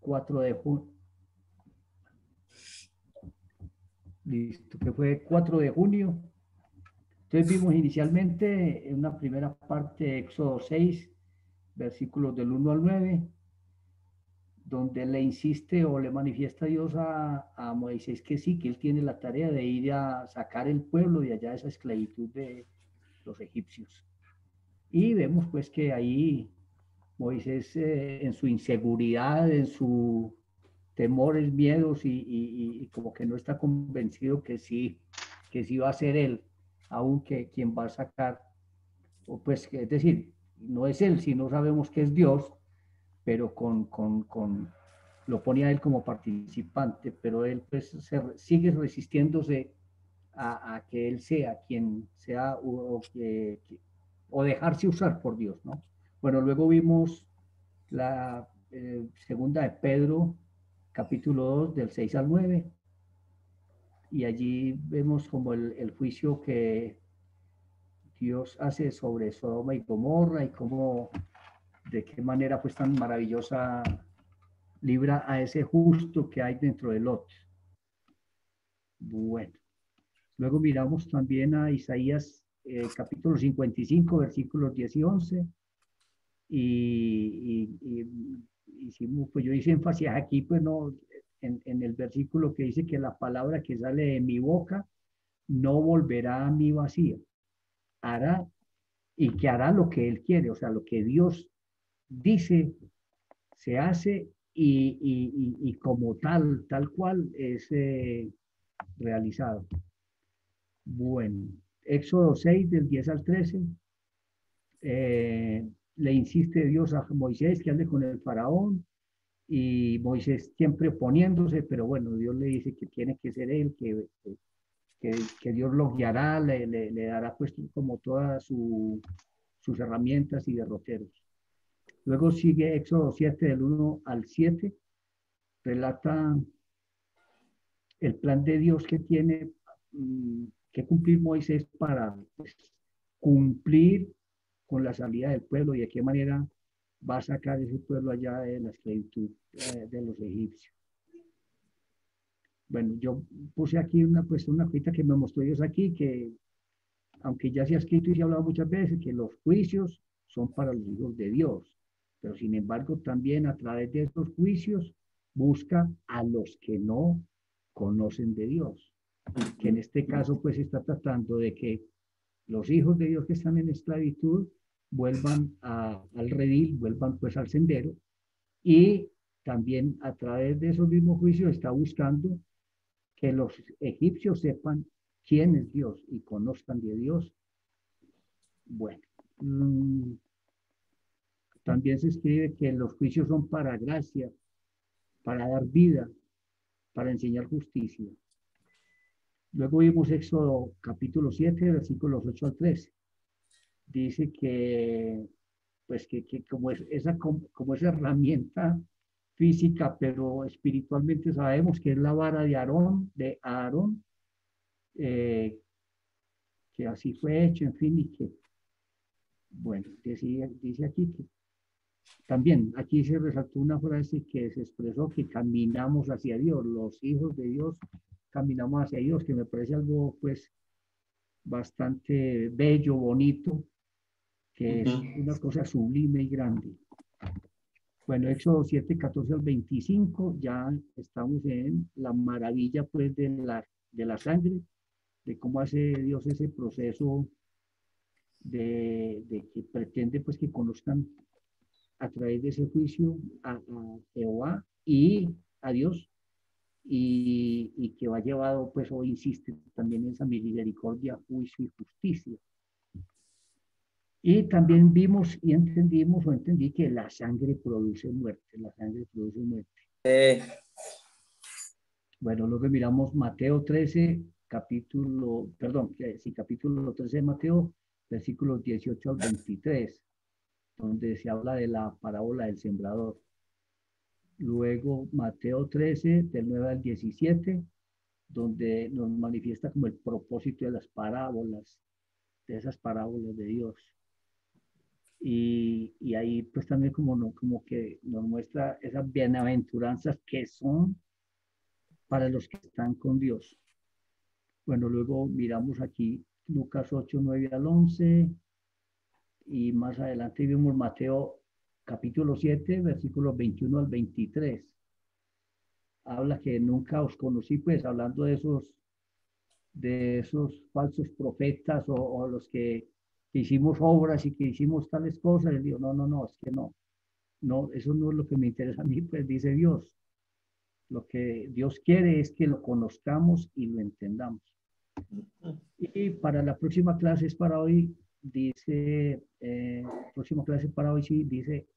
4 de junio. Listo, que fue 4 de junio. Entonces vimos inicialmente en una primera parte de Éxodo 6, versículos del 1 al 9, donde le insiste o le manifiesta a Dios a Moisés que sí, que él tiene la tarea de ir a sacar el pueblo de allá de esa esclavitud de los egipcios. Y vemos pues que ahí Moisés en su inseguridad, en sus temores, miedos y como que no está convencido que sí va a ser él, aunque quien va a sacar, o pues es decir, no es él, si no sabemos que es Dios, pero lo pone a él como participante, pero él pues sigue resistiéndose a que él sea quien sea o dejarse usar por Dios, ¿no? Bueno, luego vimos la segunda de Pedro, capítulo 2, del 6 al 9, y allí vemos como el juicio que Dios hace sobre Sodoma y Gomorra y cómo, de qué manera pues tan maravillosa libra a ese justo que hay dentro de Lot. Bueno, luego miramos también a Isaías capítulo 55, versículos 10 y 11. Hicimos, pues yo hice énfasis aquí, pues no, en el versículo que dice que la palabra que sale de mi boca no volverá a mí vacía, hará y que hará lo que él quiere, o sea, lo que Dios dice, se hace y como tal cual es realizado. Bueno, Éxodo 6 del 10 al 13, le insiste Dios a Moisés que hable con el faraón y Moisés siempre oponiéndose, pero bueno, Dios le dice que tiene que ser él, que Dios lo guiará, le dará pues como todas sus herramientas y derroteros. Luego sigue Éxodo 7 del 1 al 7, relata el plan de Dios que tiene que cumplir Moisés para pues, cumplir con la salida del pueblo y de qué manera va a sacar ese pueblo allá de la esclavitud de los egipcios. Bueno, yo puse aquí pues, una cita que me mostró Dios aquí, que aunque ya se ha escrito y se ha hablado muchas veces, que los juicios son para los hijos de Dios, pero sin embargo también a través de esos juicios busca a los que no conocen de Dios, que en este caso pues está tratando de que los hijos de Dios que están en esclavitud vuelvan al redil, vuelvan pues al sendero, y también a través de esos mismos juicios está buscando que los egipcios sepan quién es Dios y conozcan de Dios. Bueno, también se escribe que los juicios son para gracia, para dar vida, para enseñar justicia. Luego vimos Éxodo capítulo 7, versículos 8 al 13. Dice que, pues que como es como esa herramienta física, pero espiritualmente sabemos que es la vara de Aarón, que así fue hecho, en fin, y que, bueno, dice aquí que también aquí se resaltó una frase que se expresó que caminamos hacia Dios, los hijos de Dios caminamos hacia Dios, que me parece algo pues bastante bello, bonito, que es una cosa sublime y grande. Bueno, Éxodo 7, 14 al 25, ya estamos en la maravilla pues de la sangre, de cómo hace Dios ese proceso de que pretende pues que conozcan a través de ese juicio a Jehová y a Dios, y que va llevado, pues hoy insiste también en esa misericordia, juicio y justicia. Y también vimos y entendimos o entendí que la sangre produce muerte, la sangre produce muerte. Bueno, luego miramos Mateo 13, capítulo 13 de Mateo, versículos 18 al 23, donde se habla de la parábola del sembrador. Luego Mateo 13, del 9 al 17, donde nos manifiesta como el propósito de las parábolas, de esas parábolas de Dios. Y ahí pues también como que nos muestra esas bienaventuranzas que son para los que están con Dios. Bueno, luego miramos aquí Lucas 8 9 al 11 y más adelante vimos Mateo capítulo 7 versículos 21 al 23. Habla que nunca os conocí, pues hablando de esos falsos profetas o los que hicimos obras y que hicimos tales cosas. Él dijo, no, no, no, es que no, no, eso no es lo que me interesa a mí, pues dice Dios. Lo que Dios quiere es que lo conozcamos y lo entendamos. Y para la próxima clase es para hoy, dice, próxima clase para hoy sí, dice,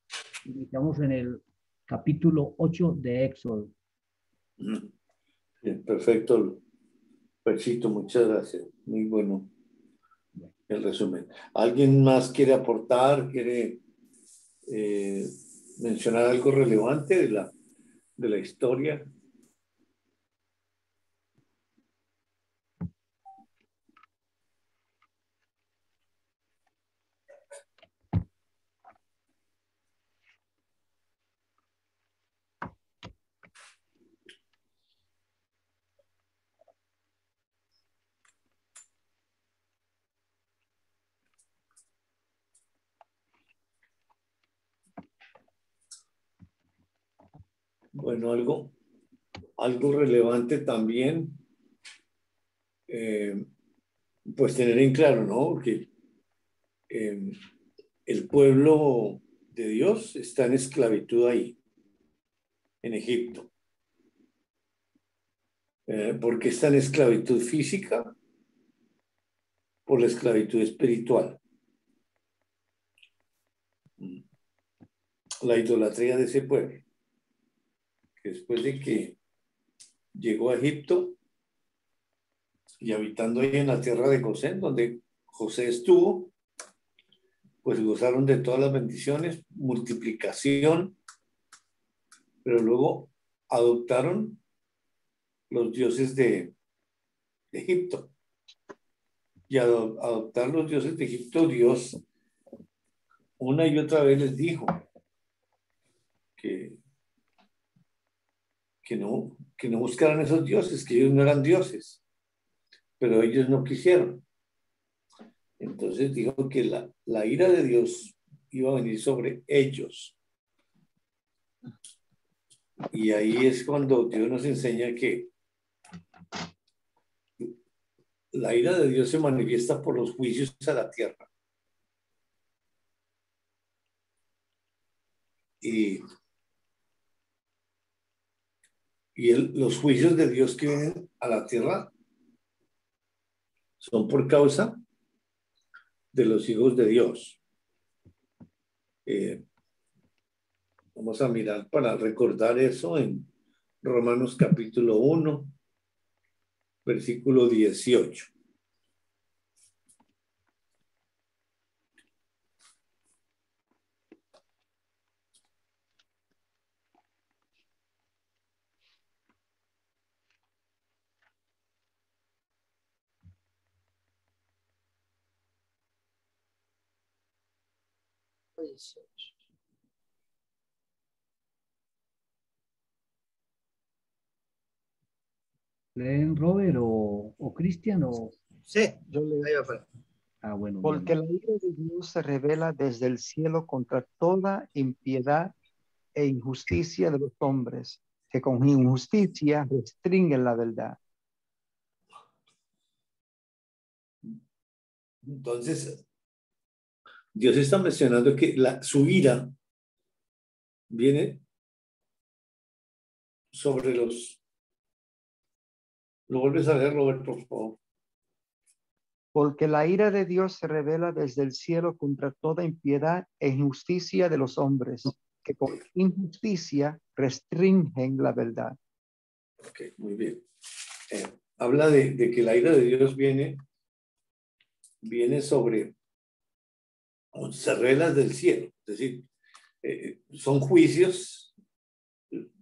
iniciamos en el capítulo 8 de Éxodo. Bien, perfecto, Percito, muchas gracias. Muy bueno el resumen. ¿Alguien más quiere aportar, quiere mencionar algo relevante de la historia? Bueno, algo relevante también, pues tener en claro, ¿no? Que el pueblo de Dios está en esclavitud ahí, en Egipto. ¿Por qué está en esclavitud física? Por la esclavitud espiritual. La idolatría de ese pueblo, que después de que llegó a Egipto y habitando ahí en la tierra de Gosén, donde José estuvo, pues gozaron de todas las bendiciones, multiplicación, pero luego adoptaron los dioses de Egipto. Y al adoptar los dioses de Egipto, Dios una y otra vez les dijo que no buscaran esos dioses, que ellos no eran dioses, pero ellos no quisieron. Entonces dijo que la ira de Dios iba a venir sobre ellos. Y ahí es cuando Dios nos enseña que la ira de Dios se manifiesta por los juicios a la tierra. Y los juicios de Dios que vienen a la tierra son por causa de los hijos de Dios. Vamos a mirar para recordar eso en Romanos capítulo 1, versículo 18. ¿Leen Robert o Cristian o...? Sí, yo leo. Ahí va para. Ah, bueno, Porque bien. la ira de Dios se revela desde el cielo contra toda impiedad e injusticia de los hombres, que con injusticia restringen la verdad. Entonces, Dios está mencionando que su ira viene sobre los... ¿Lo vuelves a leer, Robert, por favor? Porque la ira de Dios se revela desde el cielo contra toda impiedad e injusticia de los hombres, que con injusticia restringen la verdad. Ok, muy bien. Habla de que la ira de Dios viene sobre... se revela del cielo. Es decir, son juicios,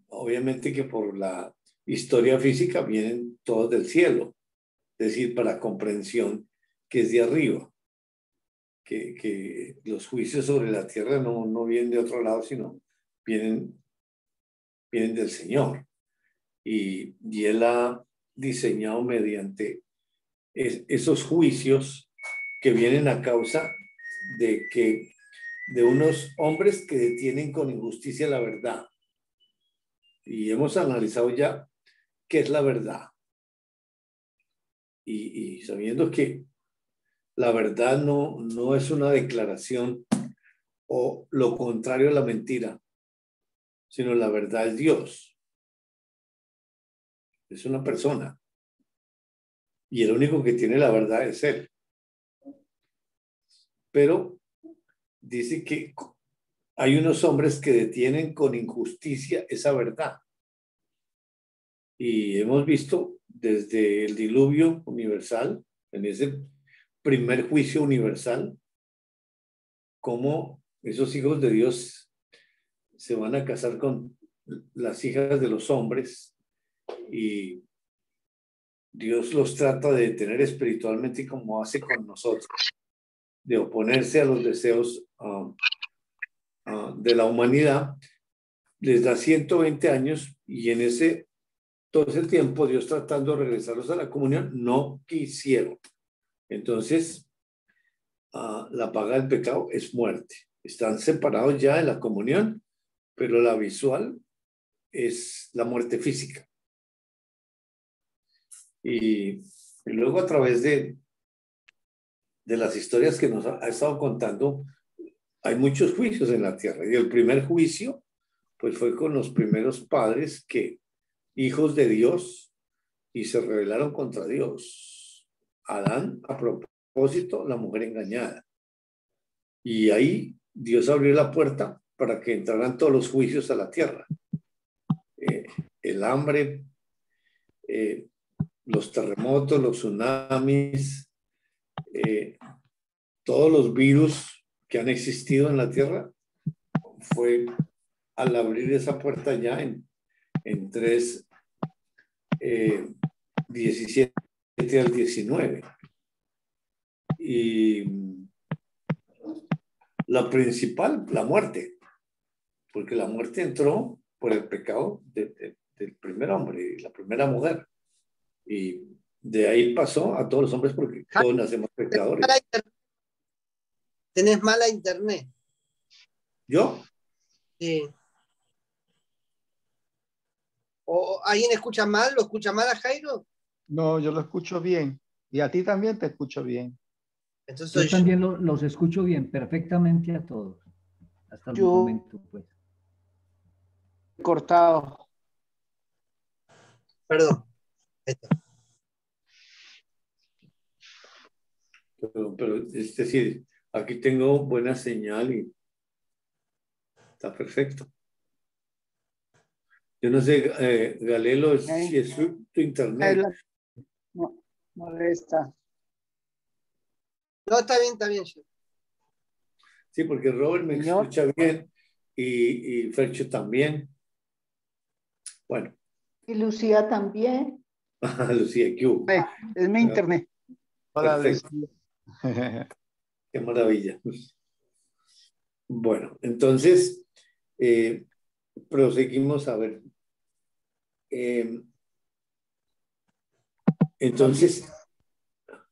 obviamente que por la historia física vienen todos del cielo. Es decir, para comprensión que es de arriba, que los juicios sobre la tierra no vienen de otro lado, sino vienen del Señor. Y Él ha diseñado mediante esos juicios que vienen a causa de unos hombres que detienen con injusticia la verdad. Y hemos analizado ya qué es la verdad. Y sabiendo que la verdad no es una declaración o lo contrario a la mentira, sino la verdad es Dios. Es una persona. Y el único que tiene la verdad es Él. Pero dice que hay unos hombres que detienen con injusticia esa verdad. Y hemos visto desde el diluvio universal, en ese primer juicio universal, cómo esos hijos de Dios se van a casar con las hijas de los hombres y Dios los trata de detener espiritualmente como hace con nosotros, de oponerse a los deseos de la humanidad. Les da 120 años y en todo ese tiempo Dios tratando de regresarlos a la comunión, no quisieron. Entonces, la paga del pecado es muerte. Están separados ya de la comunión, pero la visual es la muerte física. Y luego a través de las historias que nos ha estado contando, hay muchos juicios en la tierra. Y el primer juicio, pues fue con los primeros padres que, hijos de Dios, y se rebelaron contra Dios. Adán, a propósito, la mujer engañada. Y ahí Dios abrió la puerta para que entraran todos los juicios a la tierra. El hambre, los terremotos, los tsunamis, todos los virus que han existido en la tierra, fue al abrir esa puerta ya en 3:17 al 19. Y la principal, la muerte, porque la muerte entró por el pecado del primer hombre y la primera mujer. Y de ahí pasó a todos los hombres porque todos nacemos pecadores. Tenés mala internet. ¿Yo? Sí. ¿O alguien escucha mal? ¿Lo escucha mal a Jairo? No, yo lo escucho bien. Y a ti también te escucho bien. Entonces Yo también los escucho bien, perfectamente a todos. Hasta el momento, pues. Cortado. Perdón. Pero es decir, aquí tengo buena señal y está perfecto. Yo no sé, Galelo, si es tu internet. No, molesta. No, está bien. Sí, porque Robert me escucha bien y Fercho también. Bueno. Y Lucía también. Lucía, ¿qué hubo? Es mi internet. Hola, Perfecto. Lucía. Qué maravilla. Bueno, entonces, proseguimos a ver. Entonces.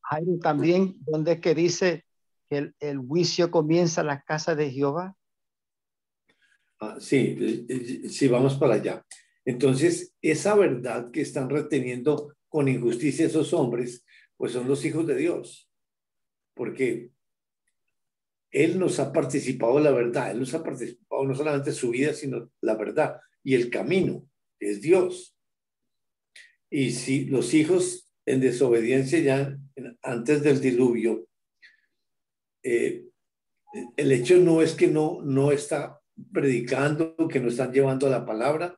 Jairo, también, ¿dónde es que dice que el juicio comienza en la casa de Jehová? Sí, vamos para allá. Entonces, esa verdad que están reteniendo con injusticia esos hombres, pues son los hijos de Dios. Porque Él nos ha participado de la verdad. Él nos ha participado no solamente su vida, sino la verdad. Y el camino es Dios. Y si los hijos en desobediencia ya antes del diluvio, el hecho no es que no está predicando, que no están llevando la palabra.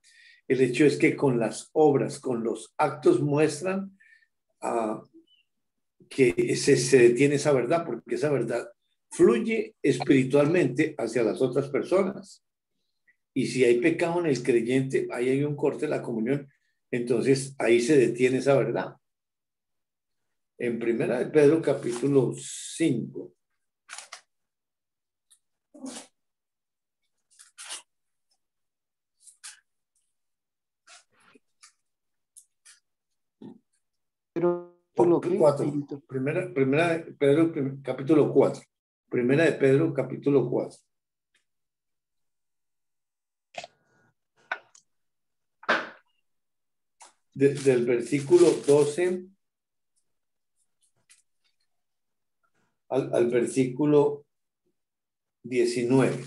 El hecho es que con las obras, con los actos muestran que se detiene esa verdad, porque esa verdad fluye espiritualmente hacia las otras personas. Y si hay pecado en el creyente, ahí hay un corte de la comunión, entonces ahí se detiene esa verdad. En Primera de Pedro, capítulo 5. Capítulo ¿qué? 4. Primera de Pedro, capítulo 4. Primera de Pedro, capítulo 4. Del versículo 12 al versículo 19.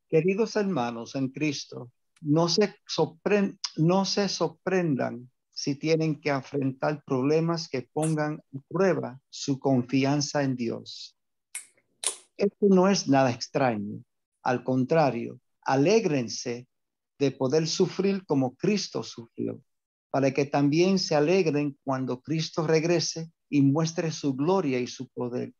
Queridos hermanos en Cristo, no se sorprendan si tienen que enfrentar problemas que pongan a prueba su confianza en Dios. Esto no es nada extraño. Al contrario, alégrense de poder sufrir como Cristo sufrió, para que también se alegren cuando Cristo regrese y muestre su gloria y su poder.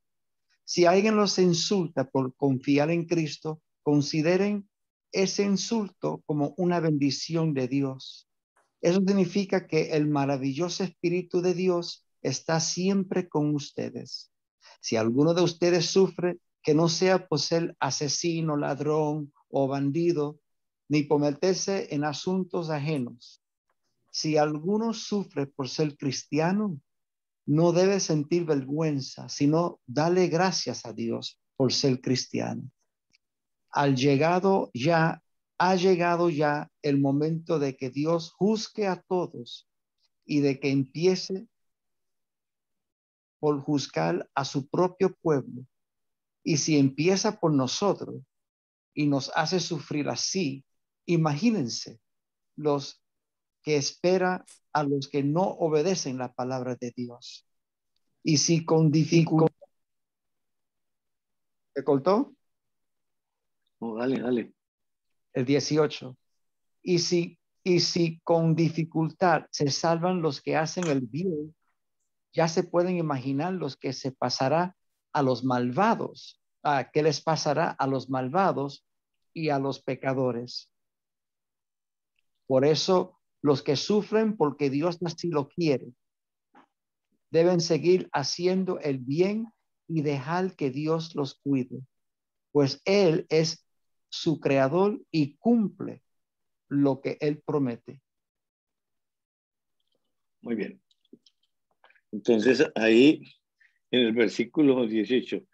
Si alguien los insulta por confiar en Cristo, consideren ese insulto como una bendición de Dios. Eso significa que el maravilloso Espíritu de Dios está siempre con ustedes. Si alguno de ustedes sufre, que no sea por ser asesino, ladrón o bandido, ni por meterse en asuntos ajenos. Si alguno sufre por ser cristiano, no debe sentir vergüenza, sino darle gracias a Dios por ser cristiano. Ha llegado ya el momento de que Dios juzgue a todos y de que empiece por juzgar a su propio pueblo. Y si empieza por nosotros y nos hace sufrir así, imagínense los que espera a los que no obedecen la palabra de Dios. Y si con dificultad... ¿Se cortó? Oh, dale. El 18. Y si con dificultad se salvan los que hacen el bien, ya se pueden imaginar los que se pasará a los malvados. ¿Qué les pasará a los malvados y a los pecadores? Por eso, los que sufren porque Dios así lo quiere, deben seguir haciendo el bien y dejar que Dios los cuide, pues Él es su creador y cumple lo que Él promete. Muy bien. Entonces, ahí en el versículo 18,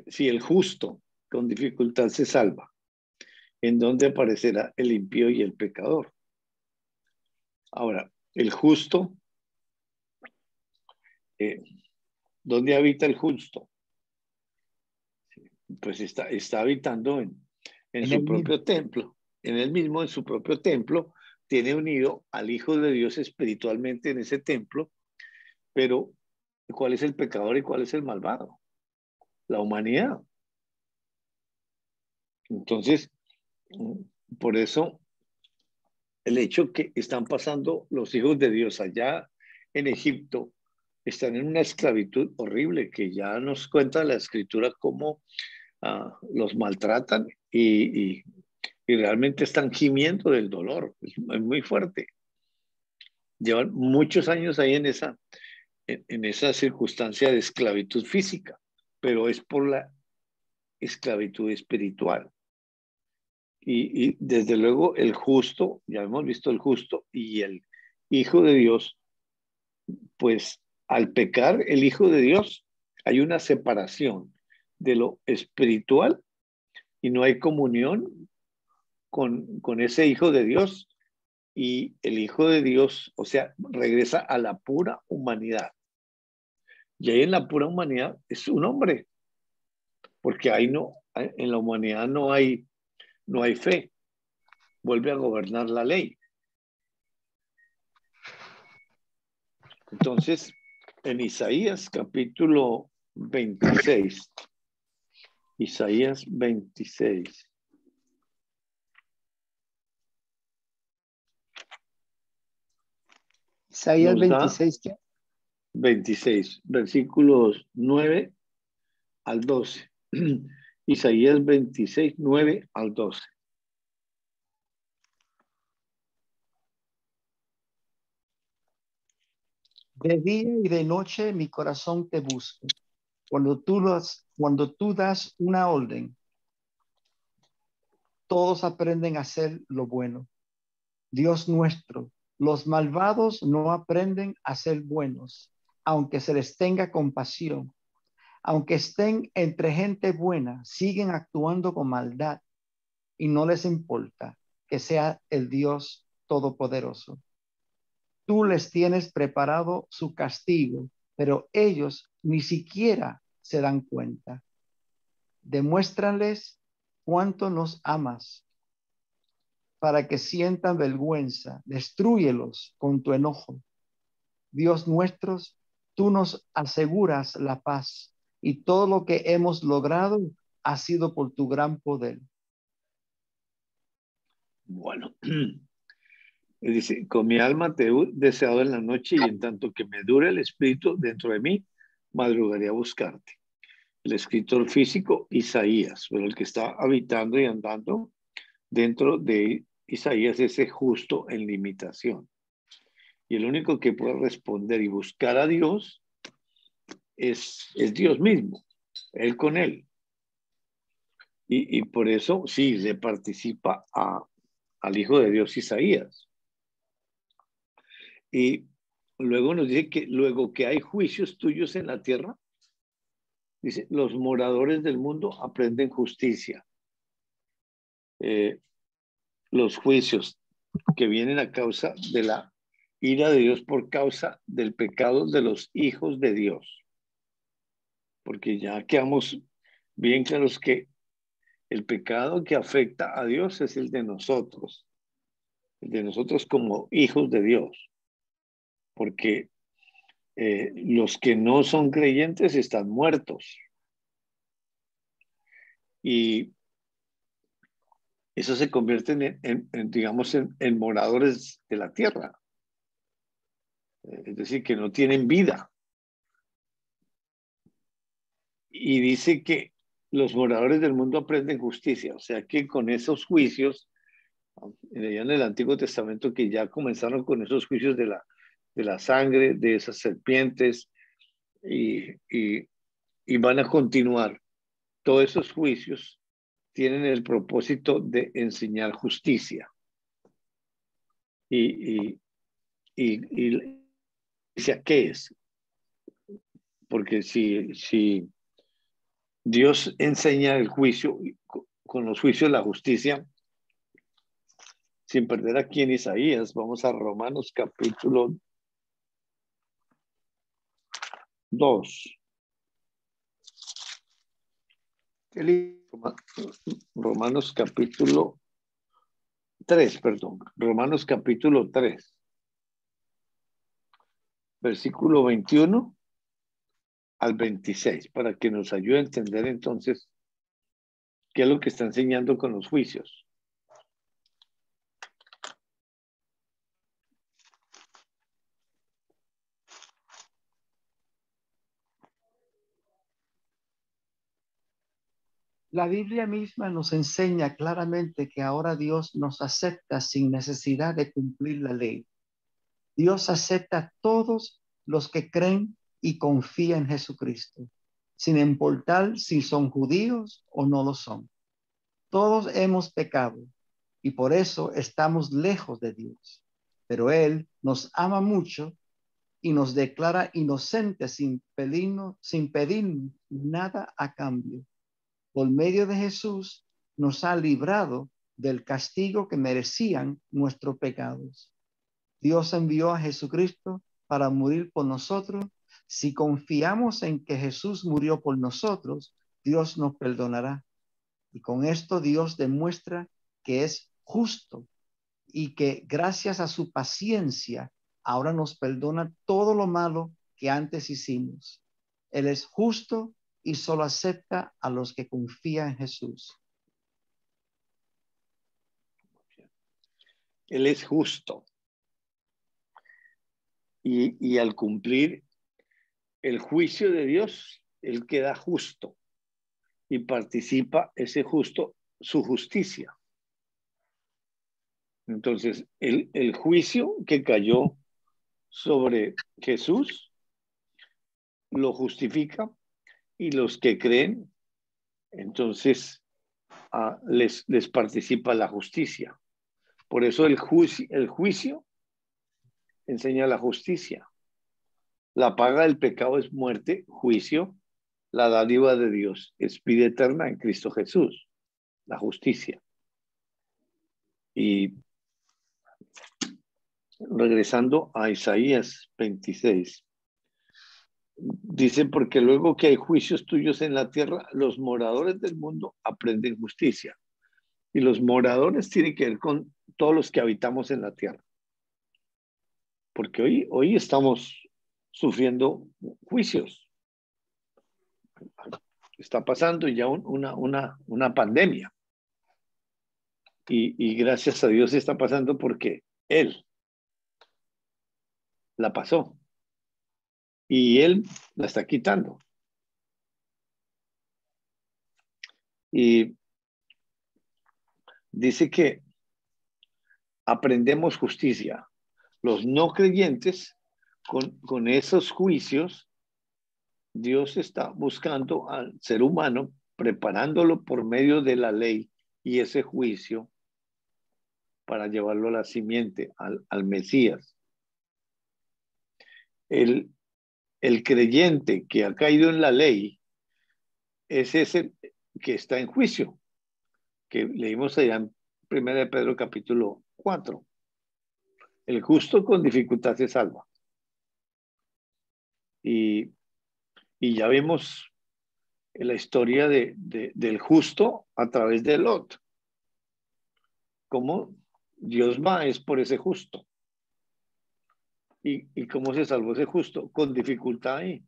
si el justo con dificultad se salva, ¿en dónde aparecerá el impío y el pecador? Ahora, el justo, ¿dónde habita el justo? Pues está habitando en su propio templo, en su propio templo, tiene unido al Hijo de Dios espiritualmente en ese templo, pero ¿cuál es el pecador y cuál es el malvado? La humanidad. Entonces, por eso, el hecho que están pasando los hijos de Dios allá en Egipto, están en una esclavitud horrible, que ya nos cuenta la Escritura cómo los maltratan y realmente están gimiendo del dolor. Es muy fuerte. Llevan muchos años ahí en esa circunstancia de esclavitud física, pero es por la esclavitud espiritual. Y desde luego el justo, ya hemos visto el justo y el Hijo de Dios, pues al pecar el Hijo de Dios hay una separación de lo espiritual y no hay comunión con ese Hijo de Dios, y el Hijo de Dios, o sea, regresa a la pura humanidad. Y ahí en la pura humanidad es un hombre, porque ahí en la humanidad no hay fe. Vuelve a gobernar la ley. Entonces, en Isaías capítulo 26, Isaías 26. Isaías 26, ¿qué? 26, versículos 9 al 12. Isaías 26, 9 al 12. De día y de noche mi corazón te busca. Cuando tú das una orden, todos aprenden a hacer lo bueno. Dios nuestro, los malvados no aprenden a ser buenos, aunque se les tenga compasión. Aunque estén entre gente buena, siguen actuando con maldad y no les importa que sea el Dios Todopoderoso. Tú les tienes preparado su castigo, pero ellos ni siquiera se dan cuenta. Demuéstrales cuánto nos amas para que sientan vergüenza. Destrúyelos con tu enojo. Dios nuestro, tú nos aseguras la paz y todo lo que hemos logrado ha sido por tu gran poder. Bueno, dice, con mi alma te he deseado en la noche y en tanto que me dure el espíritu dentro de mí, madrugaré a buscarte. El escritor físico Isaías, pero el que está habitando y andando dentro de Isaías es ese justo en limitación. Y el único que puede responder y buscar a Dios es Dios mismo, Él con Él. Y por eso sí, le participa al Hijo de Dios Isaías. Y luego nos dice que luego que hay juicios tuyos en la tierra, dice, los moradores del mundo aprenden justicia. Los juicios que vienen a causa de la ira de Dios por causa del pecado de los hijos de Dios. Porque ya quedamos bien claros que el pecado que afecta a Dios es el de nosotros como hijos de Dios. Porque los que no son creyentes están muertos. Y eso se convierte digamos, en moradores de la tierra. Es decir, que no tienen vida. Y dice que los moradores del mundo aprenden justicia. O sea que con esos juicios, en el Antiguo Testamento, que ya comenzaron con esos juicios de la sangre, de esas serpientes, y van a continuar. Todos esos juicios tienen el propósito de enseñar justicia. Y dice, ¿qué es? Porque si Dios enseña el juicio, con los juicios la justicia, sin perder aquí en Isaías, vamos a Romanos capítulo 2. Romanos capítulo 3, perdón. Romanos capítulo 3. Versículo 21 al 26, para que nos ayude a entender entonces qué es lo que está enseñando con los juicios. La Biblia misma nos enseña claramente que ahora Dios nos acepta sin necesidad de cumplir la ley. Dios acepta a todos los que creen y confían en Jesucristo, sin importar si son judíos o no lo son. Todos hemos pecado y por eso estamos lejos de Dios. Pero Él nos ama mucho y nos declara inocentes sin pedir nada a cambio. Por medio de Jesús nos ha librado del castigo que merecían nuestros pecados. Dios envió a Jesucristo para morir por nosotros. Si confiamos en que Jesús murió por nosotros, Dios nos perdonará. Y con esto Dios demuestra que es justo y que gracias a su paciencia ahora nos perdona todo lo malo que antes hicimos. Él es justo y solo acepta a los que confían en Jesús. Él es justo. Y al cumplir el juicio de Dios, Él queda justo y participa ese justo, su justicia. Entonces, el juicio que cayó sobre Jesús lo justifica y los que creen, entonces les participa la justicia. Por eso el juicio enseña la justicia. La paga del pecado es muerte, juicio. La dádiva de Dios es vida eterna en Cristo Jesús, la justicia. Y regresando a Isaías 26, dice, porque luego que hay juicios tuyos en la tierra, los moradores del mundo aprenden justicia. Y los moradores tienen que ver con todos los que habitamos en la tierra. Porque hoy estamos sufriendo juicios. Está pasando ya una pandemia. Y gracias a Dios está pasando porque Él la pasó. Y Él la está quitando. Y dice que aprendemos justicia. Los no creyentes, con esos juicios, Dios está buscando al ser humano, preparándolo por medio de la ley y ese juicio para llevarlo a la simiente, al Mesías. El creyente que ha caído en la ley es ese que está en juicio, que leímos allá en 1 Pedro capítulo 4. El justo con dificultad se salva. Y ya vimos la historia del justo a través de Lot. Cómo Dios va es por ese justo. ¿Y cómo se salvó ese justo? Con dificultad ahí.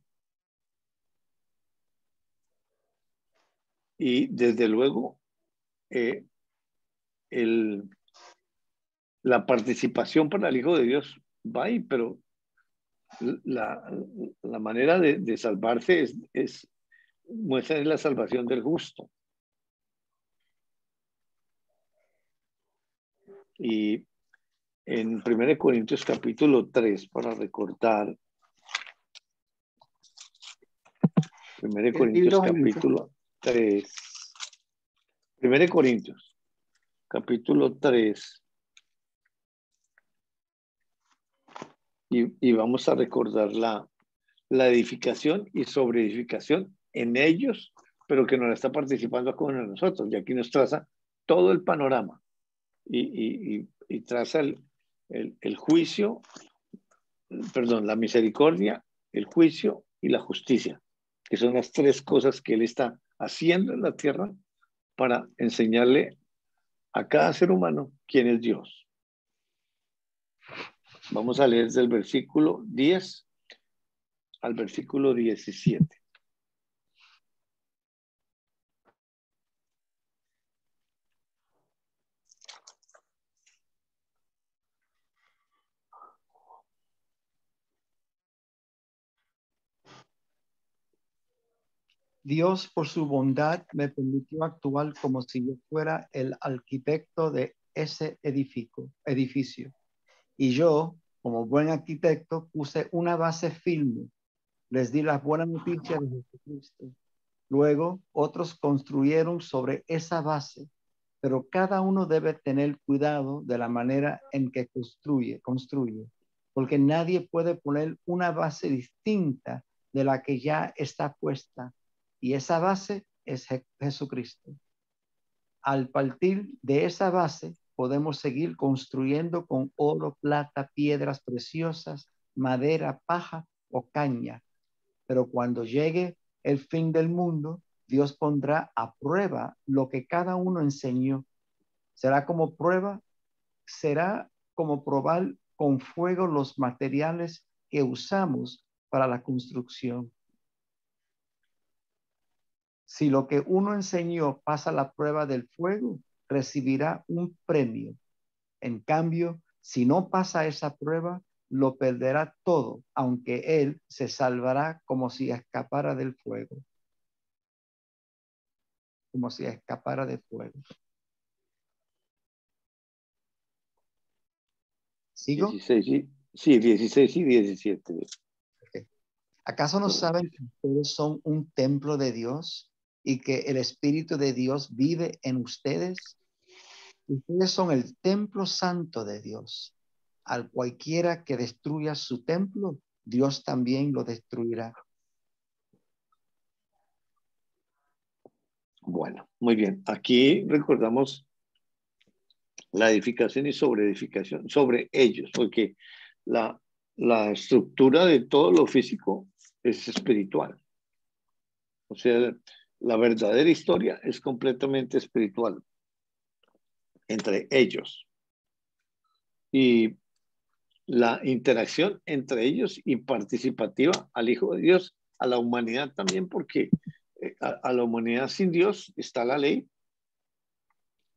Y desde luego, la participación para el Hijo de Dios va ahí, pero la manera de salvarse muestra la salvación del justo. Y en 1 Corintios capítulo 3, para recordar, 1 Corintios capítulo 3, 1 Corintios capítulo 3, y vamos a recordar la edificación y sobreedificación en ellos, pero que no la está participando con nosotros. Y aquí nos traza todo el panorama y traza el juicio, perdón, la misericordia, el juicio y la justicia, que son las tres cosas que Él está haciendo en la tierra para enseñarle a cada ser humano quién es Dios. Vamos a leer desde el versículo 10 al versículo 17. Dios, por su bondad, me permitió actuar como si yo fuera el arquitecto de ese edificio. Y yo, como buen arquitecto, puse una base firme. Les di la buena noticia de Jesucristo. Luego, otros construyeron sobre esa base, pero cada uno debe tener cuidado de la manera en que construye, porque nadie puede poner una base distinta de la que ya está puesta. Y esa base es Jesucristo. Al partir de esa base, podemos seguir construyendo con oro, plata, piedras preciosas, madera, paja o caña. Pero cuando llegue el fin del mundo, Dios pondrá a prueba lo que cada uno enseñó. Será como probar con fuego los materiales que usamos para la construcción. Si lo que uno enseñó pasa la prueba del fuego, recibirá un premio. En cambio, si no pasa esa prueba, lo perderá todo, aunque él se salvará como si escapara del fuego. Como si escapara del fuego. ¿Sigo? 16, sí, 16 y 17. Okay. ¿Acaso no saben que ustedes son un templo de Dios y que el Espíritu de Dios vive en ustedes? Ustedes son el templo santo de Dios. Al cualquiera que destruya su templo, Dios también lo destruirá. Bueno, muy bien. Aquí recordamos la edificación y sobreedificación sobre ellos, porque la estructura de todo lo físico es espiritual. O sea, la verdadera historia es completamente espiritual entre ellos. Y la interacción entre ellos y participativa al Hijo de Dios, a la humanidad también, porque a la humanidad sin Dios está la ley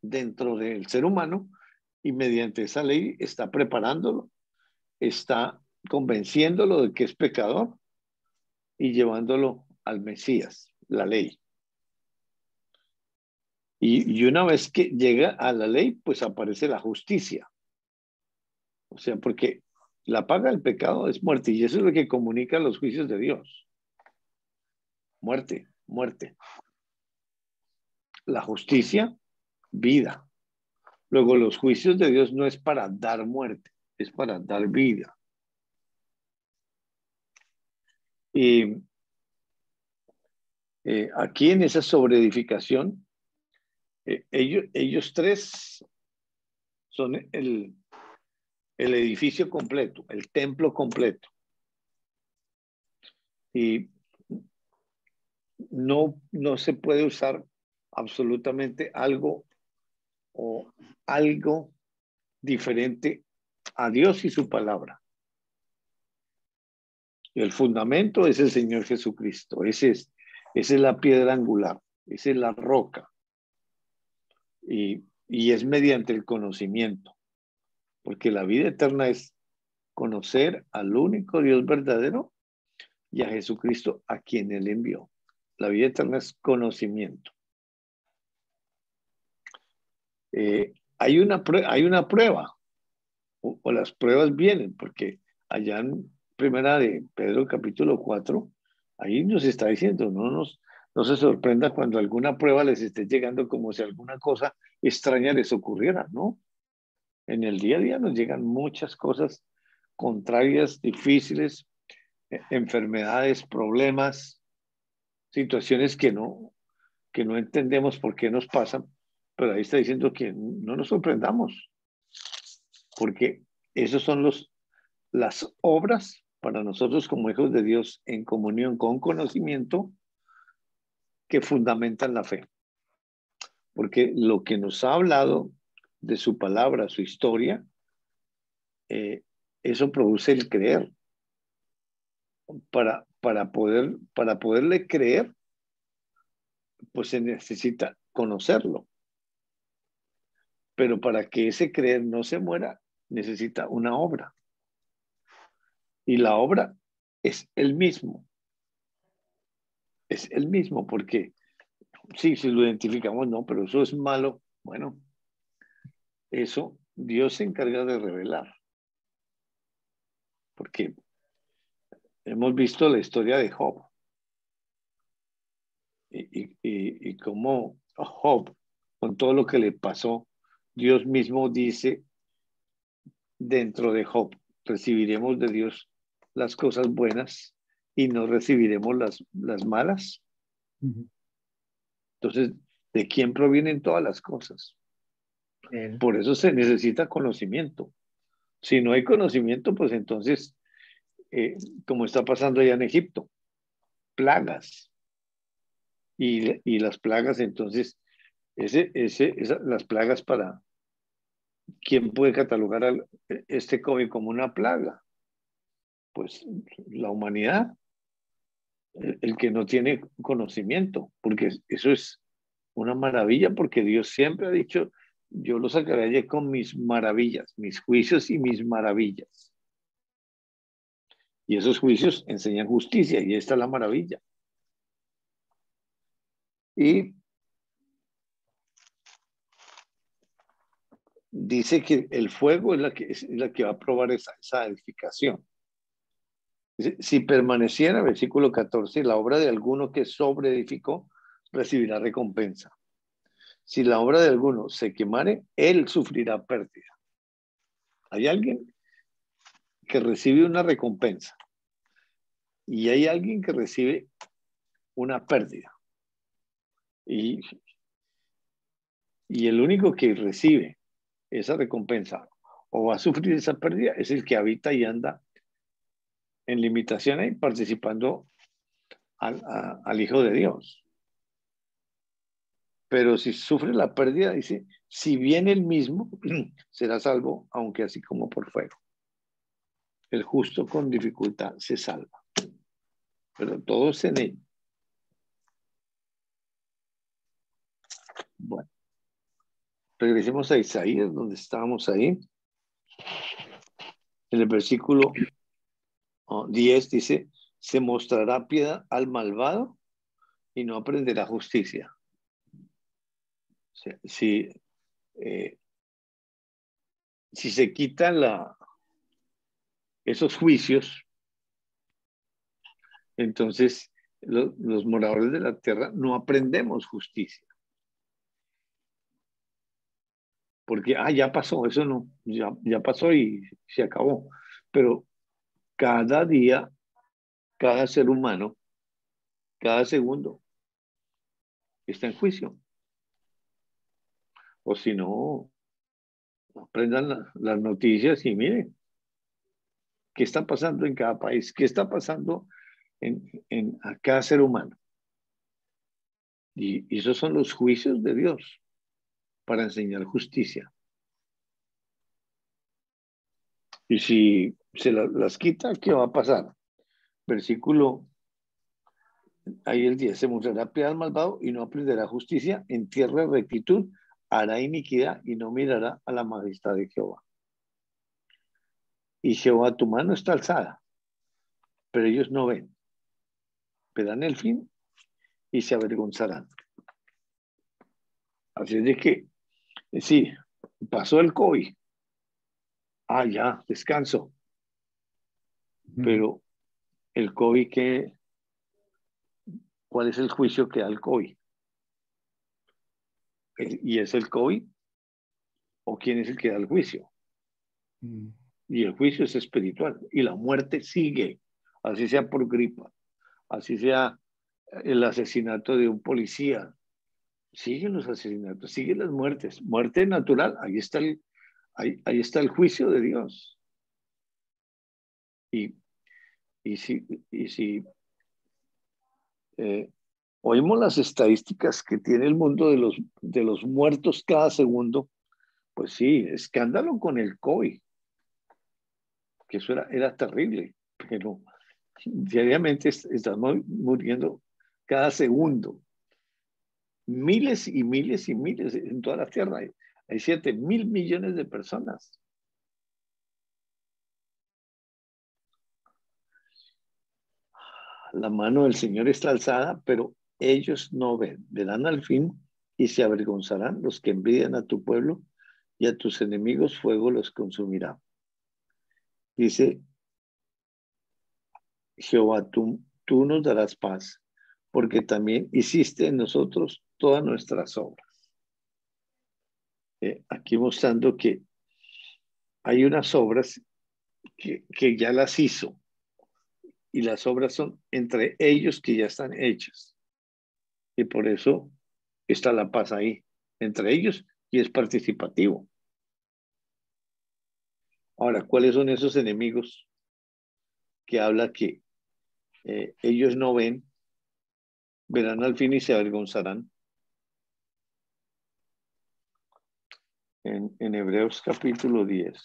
dentro del ser humano y mediante esa ley está preparándolo, está convenciéndolo de que es pecador y llevándolo al Mesías, la ley. Y una vez que llega a la ley, pues aparece la justicia. O sea, porque la paga del pecado es muerte y eso es lo que comunica los juicios de Dios. Muerte, muerte. La justicia, vida. Luego los juicios de Dios no es para dar muerte, es para dar vida. Y aquí en esa sobreedificación, ellos tres son el edificio completo, el templo completo. Y no se puede usar absolutamente algo o algo diferente a Dios y su palabra. El fundamento es el Señor Jesucristo. Esa es la piedra angular, esa es la roca. Y es mediante el conocimiento, porque la vida eterna es conocer al único Dios verdadero y a Jesucristo a quien Él envió. La vida eterna es conocimiento. Hay una prueba, o las pruebas vienen, porque allá en primera de Pedro capítulo 4, ahí nos está diciendo, no se sorprenda cuando alguna prueba les esté llegando como si alguna cosa extraña les ocurriera, ¿no? En el día a día nos llegan muchas cosas contrarias, difíciles, enfermedades, problemas, situaciones que no entendemos por qué nos pasan, pero ahí está diciendo que no nos sorprendamos, porque esos son las obras para nosotros como hijos de Dios en comunión con conocimiento que fundamentan la fe. Porque lo que nos ha hablado de su palabra, su historia, eso produce el creer. Para poderle creer, pues se necesita conocerlo. Pero para que ese creer no se muera, necesita una obra. Y la obra es el mismo. Es el mismo, porque sí, si lo identificamos, no, pero eso es malo. Bueno, eso Dios se encarga de revelar. Porque hemos visto la historia de Job. Y cómo Job, con todo lo que le pasó, Dios mismo dice dentro de Job, recibiremos de Dios las cosas buenas y no recibiremos las malas. Entonces, ¿de quién provienen todas las cosas? Por eso se necesita conocimiento. Si no hay conocimiento, pues entonces, como está pasando allá en Egipto, plagas. Y las plagas, entonces, las plagas para... ¿Quién puede catalogar a este COVID como una plaga? Pues la humanidad, el que no tiene conocimiento, porque eso es una maravilla, porque Dios siempre ha dicho, yo lo sacaré allí con mis maravillas, mis juicios y mis maravillas. Y esos juicios enseñan justicia, y esta es la maravilla. Y dice que el fuego es la que va a probar esa edificación. Si permaneciera, versículo 14, la obra de alguno que sobreedificó, recibirá recompensa. Si la obra de alguno se quemare, él sufrirá pérdida. Hay alguien que recibe una recompensa y hay alguien que recibe una pérdida. Y el único que recibe esa recompensa o va a sufrir esa pérdida es el que habita y anda en limitaciones participando al Hijo de Dios. Pero si sufre la pérdida, dice, si bien él mismo será salvo, aunque así como por fuego. El justo con dificultad se salva. Pero todos en él. Bueno, regresemos a Isaías, donde estábamos ahí. En el versículo 10 dice, se mostrará piedad al malvado y no aprenderá justicia. O sea, si se quitan esos juicios, entonces los moradores de la tierra no aprendemos justicia. Porque, ya pasó, eso no, ya pasó y se acabó. Pero cada día, cada ser humano, cada segundo está en juicio. O si no, aprendan las noticias y miren qué está pasando en cada país, qué está pasando a cada ser humano. Y esos son los juicios de Dios para enseñar justicia. Y si se las quita, ¿qué va a pasar? Versículo, ahí el 10, se mostrará piedad al malvado y no aprenderá justicia, en tierra de rectitud hará iniquidad y no mirará a la majestad de Jehová. Y Jehová, tu mano está alzada, pero ellos no ven. Verán el fin y se avergonzarán. Así es de que, sí, pasó el COVID. Ya, descanso. Pero el COVID, ¿cuál es el juicio que da el COVID? ¿Y es el COVID? ¿O quién es el que da el juicio? Y el juicio es espiritual. Y la muerte sigue, así sea por gripa, así sea el asesinato de un policía. Siguen los asesinatos, siguen las muertes. Muerte natural, ahí está el juicio de Dios. Y si oímos las estadísticas que tiene el mundo de los muertos cada segundo, pues sí, escándalo con el COVID, que eso era terrible, pero diariamente estamos muriendo cada segundo. Miles y miles y miles en toda la tierra. Hay 7.000 millones de personas. La mano del Señor está alzada, pero ellos no ven. Verán al fin y se avergonzarán los que envidian a tu pueblo, y a tus enemigos fuego los consumirá. Dice Jehová, tú nos darás paz, porque también hiciste en nosotros todas nuestras obras. Aquí mostrando que hay unas obras que ya las hizo, y las obras son entre ellos que ya están hechas. Y por eso está la paz ahí, entre ellos, y es participativo. Ahora, ¿cuáles son esos enemigos que habla que ellos no ven, verán al fin y se avergonzarán? En Hebreos capítulo 10.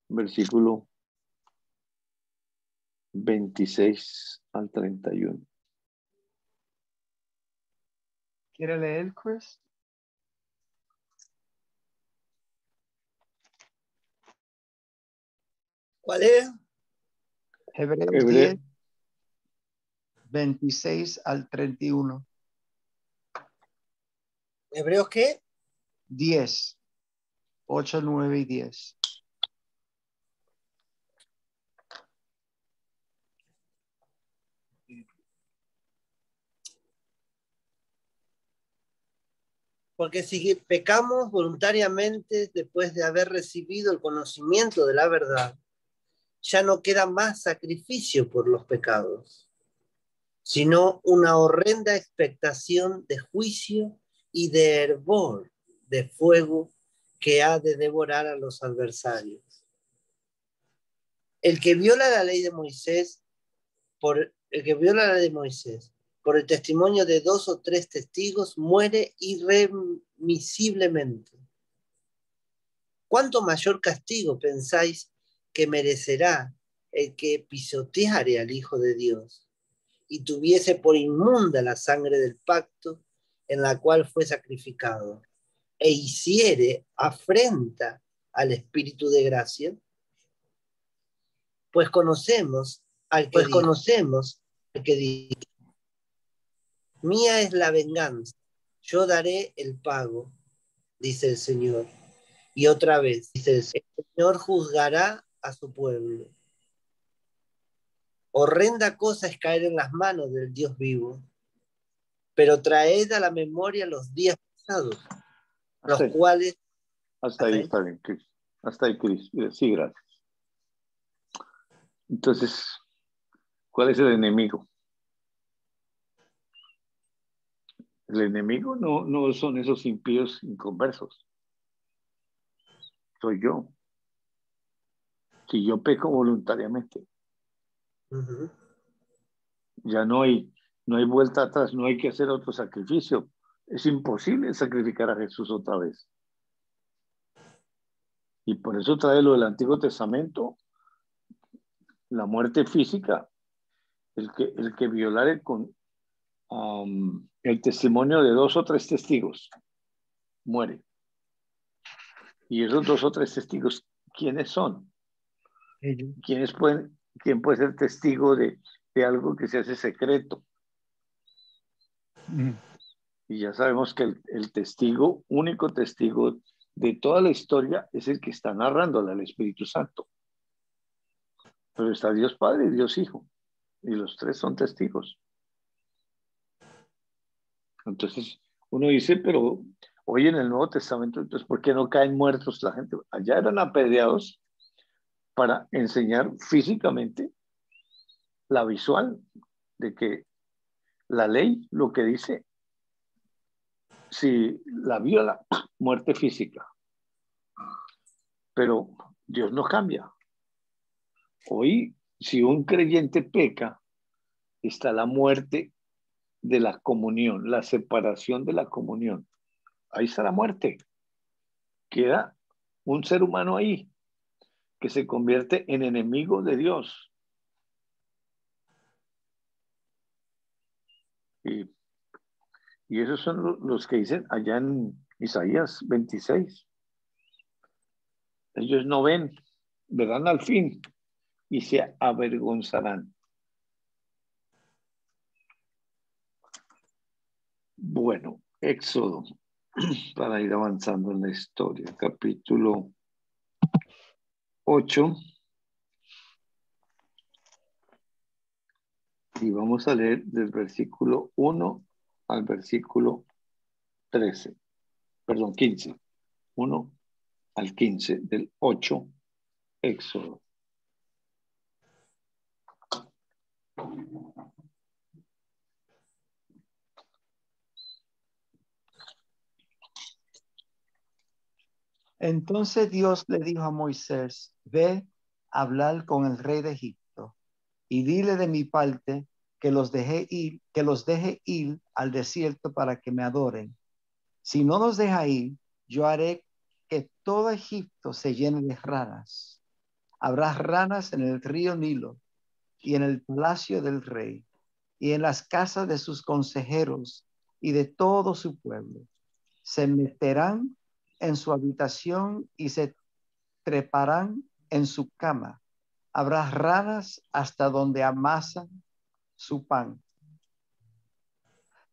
Versículo 26 al 31. ¿Quiere leer, Chris? ¿Cuál es? Hebreos 10, 26 al 31. ¿Hebreos qué? 10. 8, 9 y 10. Porque si pecamos voluntariamente después de haber recibido el conocimiento de la verdad, ya no queda más sacrificio por los pecados, sino una horrenda expectación de juicio y de hervor de fuego que ha de devorar a los adversarios. El que viola la ley de Moisés, por el testimonio de 2 o 3 testigos, muere irremisiblemente. ¿Cuánto mayor castigo pensáis que merecerá el que pisoteare al Hijo de Dios y tuviese por inmunda la sangre del pacto en la cual fue sacrificado, e hiciere afrenta al Espíritu de gracia? Pues conocemos al que dice, mía es la venganza, yo daré el pago, dice el Señor. Y otra vez, dice el Señor juzgará a su pueblo. Horrenda cosa es caer en las manos del Dios vivo, pero traed a la memoria los días pasados, los cuales... Hasta ahí está bien, Cris. Hasta ahí, Cris. Sí, gracias. Entonces, ¿cuál es el enemigo? El enemigo no son esos impíos inconversos. Soy yo. Si yo peco voluntariamente, ya no hay vuelta atrás, no hay que hacer otro sacrificio. Es imposible sacrificar a Jesús otra vez. Y por eso trae lo del Antiguo Testamento, la muerte física, el que violare con el testimonio de 2 o 3 testigos, muere. Y esos 2 o 3 testigos, ¿quiénes son? ¿Quién puede ser testigo de algo que se hace secreto? Y ya sabemos que el testigo, único testigo de toda la historia, es el que está narrándola, el Espíritu Santo. Pero está Dios Padre y Dios Hijo, y los 3 son testigos. Entonces uno dice, pero hoy en el Nuevo Testamento, entonces, ¿por qué no caen muertos la gente? Allá eran apedreados para enseñar físicamente la visual de que la ley lo que dice, si la viola, muerte física. Pero Dios no cambia. Hoy, si un creyente peca, está la muerte de la comunión, la separación de la comunión. Ahí está la muerte. Queda un ser humano ahí que se convierte en enemigo de Dios. Y esos son los que dicen allá en Isaías 26. Ellos no ven, verán al fin y se avergonzarán. Bueno, Éxodo, para ir avanzando en la historia, capítulo 8. Y vamos a leer del versículo 1 al versículo 13. Perdón, 15. 1 al 15 del 8, Éxodo. Entonces Dios le dijo a Moisés, ve a hablar con el rey de Egipto y dile de mi parte que los deje ir al desierto para que me adoren. Si no los deja ir, yo haré que todo Egipto se llene de ranas. Habrá ranas en el río Nilo y en el palacio del rey y en las casas de sus consejeros y de todo su pueblo. Se meterán en su habitación y se treparán en su cama. Habrá ranas hasta donde amasan su pan.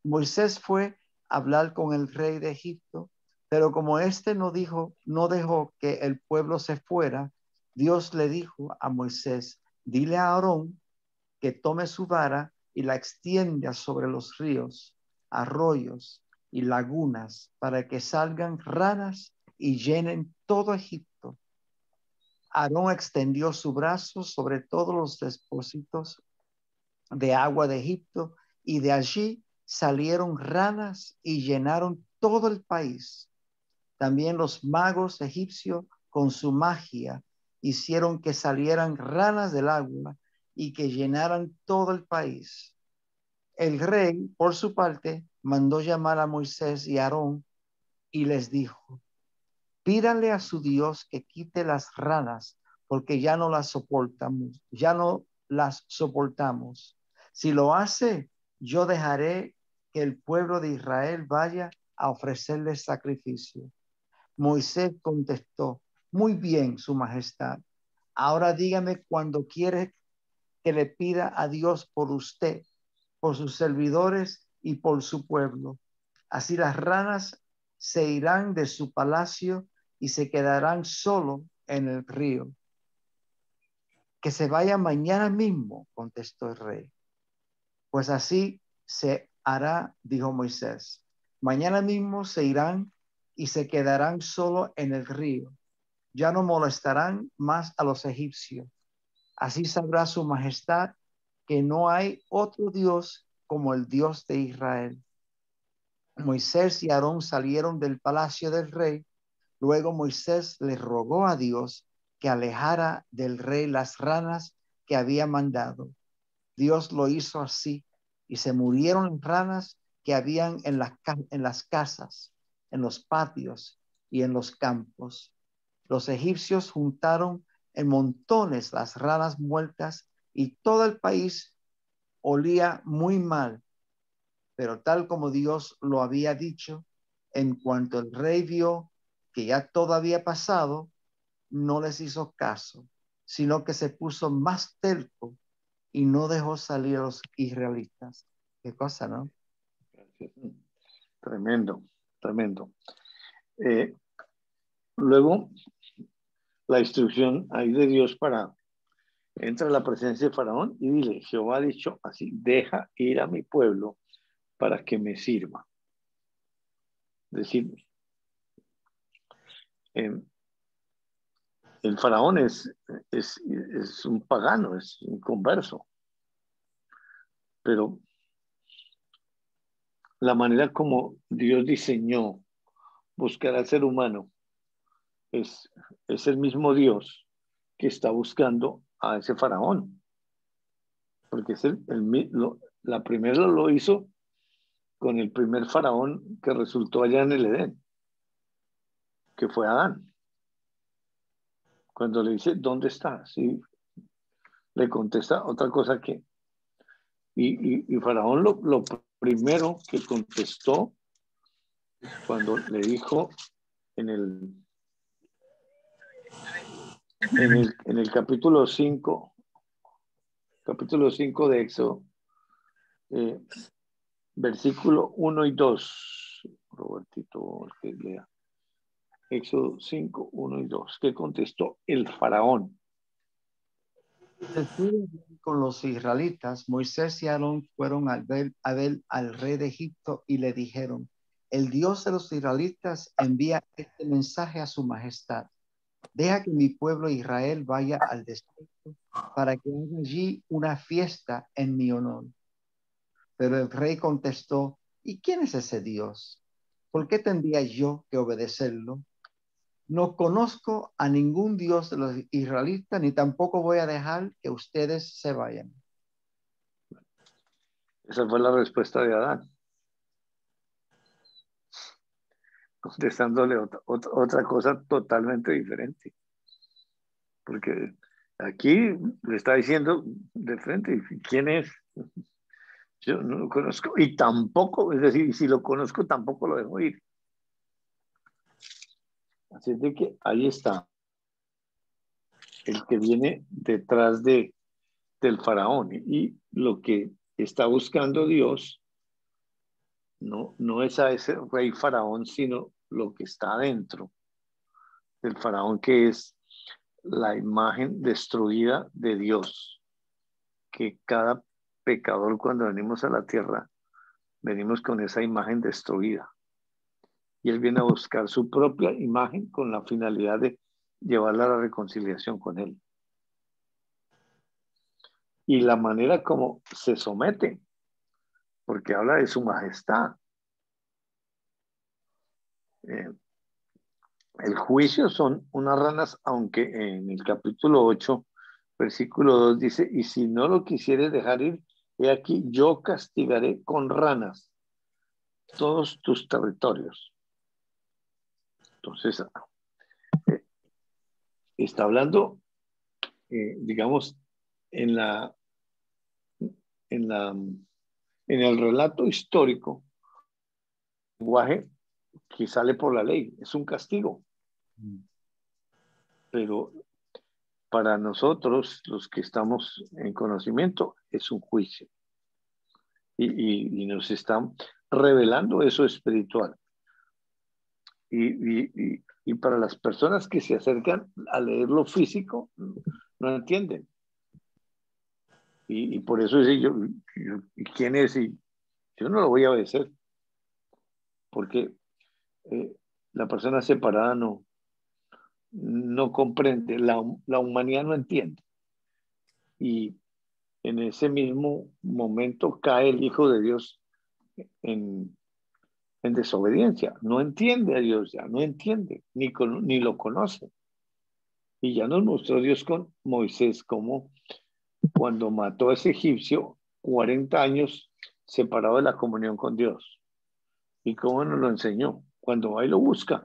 Moisés fue a hablar con el rey de Egipto, Pero como éste no dejó que el pueblo se fuera, Dios le dijo a Moisés, dile a Aarón que tome su vara y la extienda sobre los ríos, arroyos y lagunas para que salgan ranas y llenen todo Egipto. Aarón extendió su brazo sobre todos los depósitos de agua de Egipto y de allí salieron ranas y llenaron todo el país. También los magos egipcios con su magia hicieron que salieran ranas del agua y que llenaran todo el país. El rey, por su parte, mandó llamar a Moisés y a Aarón y les dijo, pídanle a su Dios que quite las ranas, porque ya no las soportamos. Si lo hace, yo dejaré que el pueblo de Israel vaya a ofrecerle sacrificio. Moisés contestó, muy bien, su majestad. Ahora dígame cuándo quiere que le pida a Dios por usted, por sus servidores y por su pueblo. Así las ranas se irán de su palacio y se quedarán solo en el río. Que se vaya mañana mismo, contestó el rey. Pues así se hará, dijo Moisés. Mañana mismo se irán y se quedarán solo en el río. Ya no molestarán más a los egipcios. Así sabrá su majestad que no hay otro Dios como el Dios de Israel. Moisés y Aarón salieron del palacio del rey. Luego Moisés le rogó a Dios que alejara del rey las ranas que había mandado. Dios lo hizo así y se murieron las ranas que habían en las casas, en los patios y en los campos. Los egipcios juntaron en montones las ranas muertas y todo el país olía muy mal. Pero tal como Dios lo había dicho, en cuanto el rey vio que ya todo había pasado, no les hizo caso, sino que se puso más terco y no dejó salir a los israelitas. Qué cosa, ¿no? Tremendo, tremendo. Luego, la instrucción ahí de Dios entra a la presencia de Faraón y dile, Jehová ha dicho así, deja ir a mi pueblo para que me sirva. Es decir, el Faraón es un pagano, es un converso, pero la manera como Dios diseñó buscar al ser humano es el mismo Dios que está buscando a ese Faraón, porque es la primera lo hizo con el primer Faraón que resultó allá en el Edén, que fue Adán. Cuando le dice, ¿dónde estás? Y le contesta otra cosa que... Y Faraón lo primero que contestó cuando le dijo en el capítulo 5 de Éxodo, versículo 1 y 2, Robertito, que lea. Éxodo 5, 1 y 2. ¿Qué contestó el Faraón? Después de hablar con los israelitas, Moisés y Aarón fueron a ver al rey de Egipto y le dijeron, el Dios de los israelitas envía este mensaje a su majestad. Deja que mi pueblo Israel vaya al desierto para que haga allí una fiesta en mi honor. Pero el rey contestó, ¿y quién es ese Dios? ¿Por qué tendría yo que obedecerlo? No conozco a ningún Dios de los israelitas, ni tampoco voy a dejar que ustedes se vayan. Esa fue la respuesta de Adán. Contestándole otra cosa totalmente diferente. Porque aquí le está diciendo de frente, ¿quién es? Yo no lo conozco y tampoco, es decir, si lo conozco tampoco lo dejo ir. Así de que ahí está el que viene detrás del Faraón y lo que está buscando Dios no es a ese rey Faraón, sino lo que está dentro del faraón, que es la imagen destruida de Dios, que cada pecador cuando venimos a la tierra, venimos con esa imagen destruida. Y él viene a buscar su propia imagen con la finalidad de llevarla a la reconciliación con él. Y la manera como se somete, porque habla de su majestad. El juicio son unas ranas, aunque en el capítulo 8, versículo 2 dice, y si no lo quisieres dejar ir, he aquí, yo castigaré con ranas todos tus territorios. Entonces, está hablando, digamos, en el relato histórico, el lenguaje que sale por la ley, es un castigo. Pero para nosotros, los que estamos en conocimiento, es un juicio. Y nos están revelando eso espiritual. Y para las personas que se acercan a leer lo físico, no entienden. Y por eso dice yo, ¿quién es? Y yo no lo voy a obedecer. Porque la persona separada no comprende, la humanidad no entiende. Y en ese mismo momento cae el Hijo de Dios en desobediencia. No entiende a Dios ya, no entiende, ni lo conoce. Y ya nos mostró Dios con Moisés como cuando mató a ese egipcio, 40 años separado de la comunión con Dios. ¿Y cómo nos lo enseñó? Cuando va y lo busca,